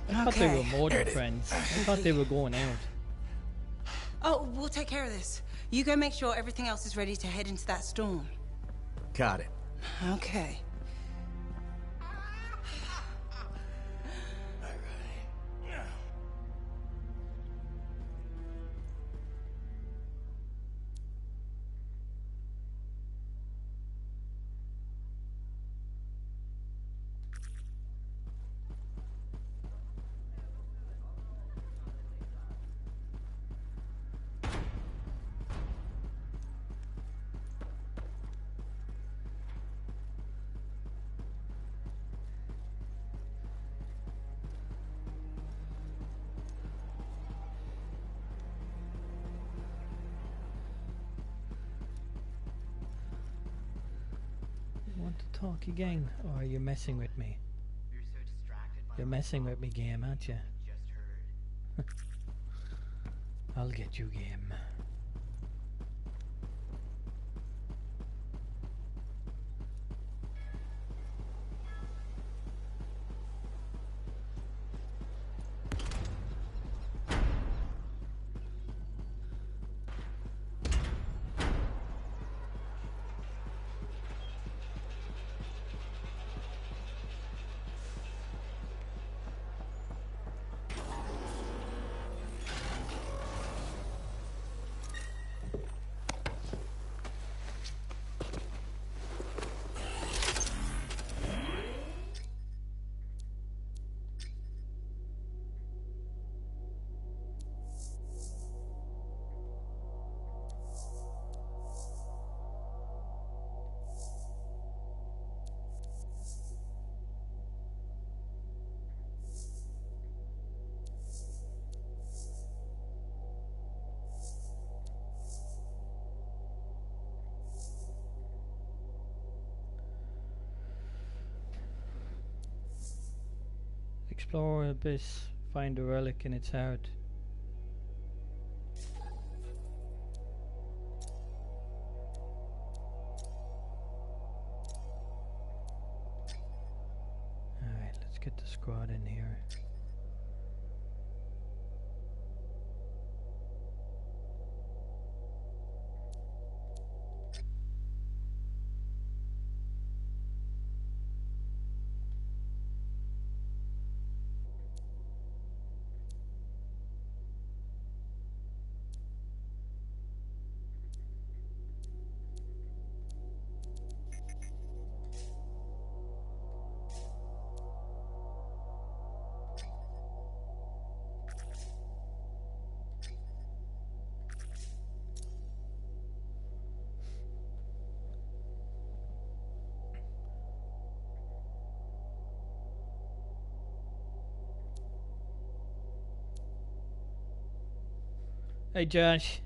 I thought they were more than friends. I thought they were going out. Oh, we'll take care of this. You go make sure everything else is ready to head into that storm. Got it. Okay. Want to talk again, or are you messing with me? You're messing with me, game, aren't you? I'll get you, game. Explore abyss. Find a relic in its heart. Alright, let's get the squad in here. Hey Josh.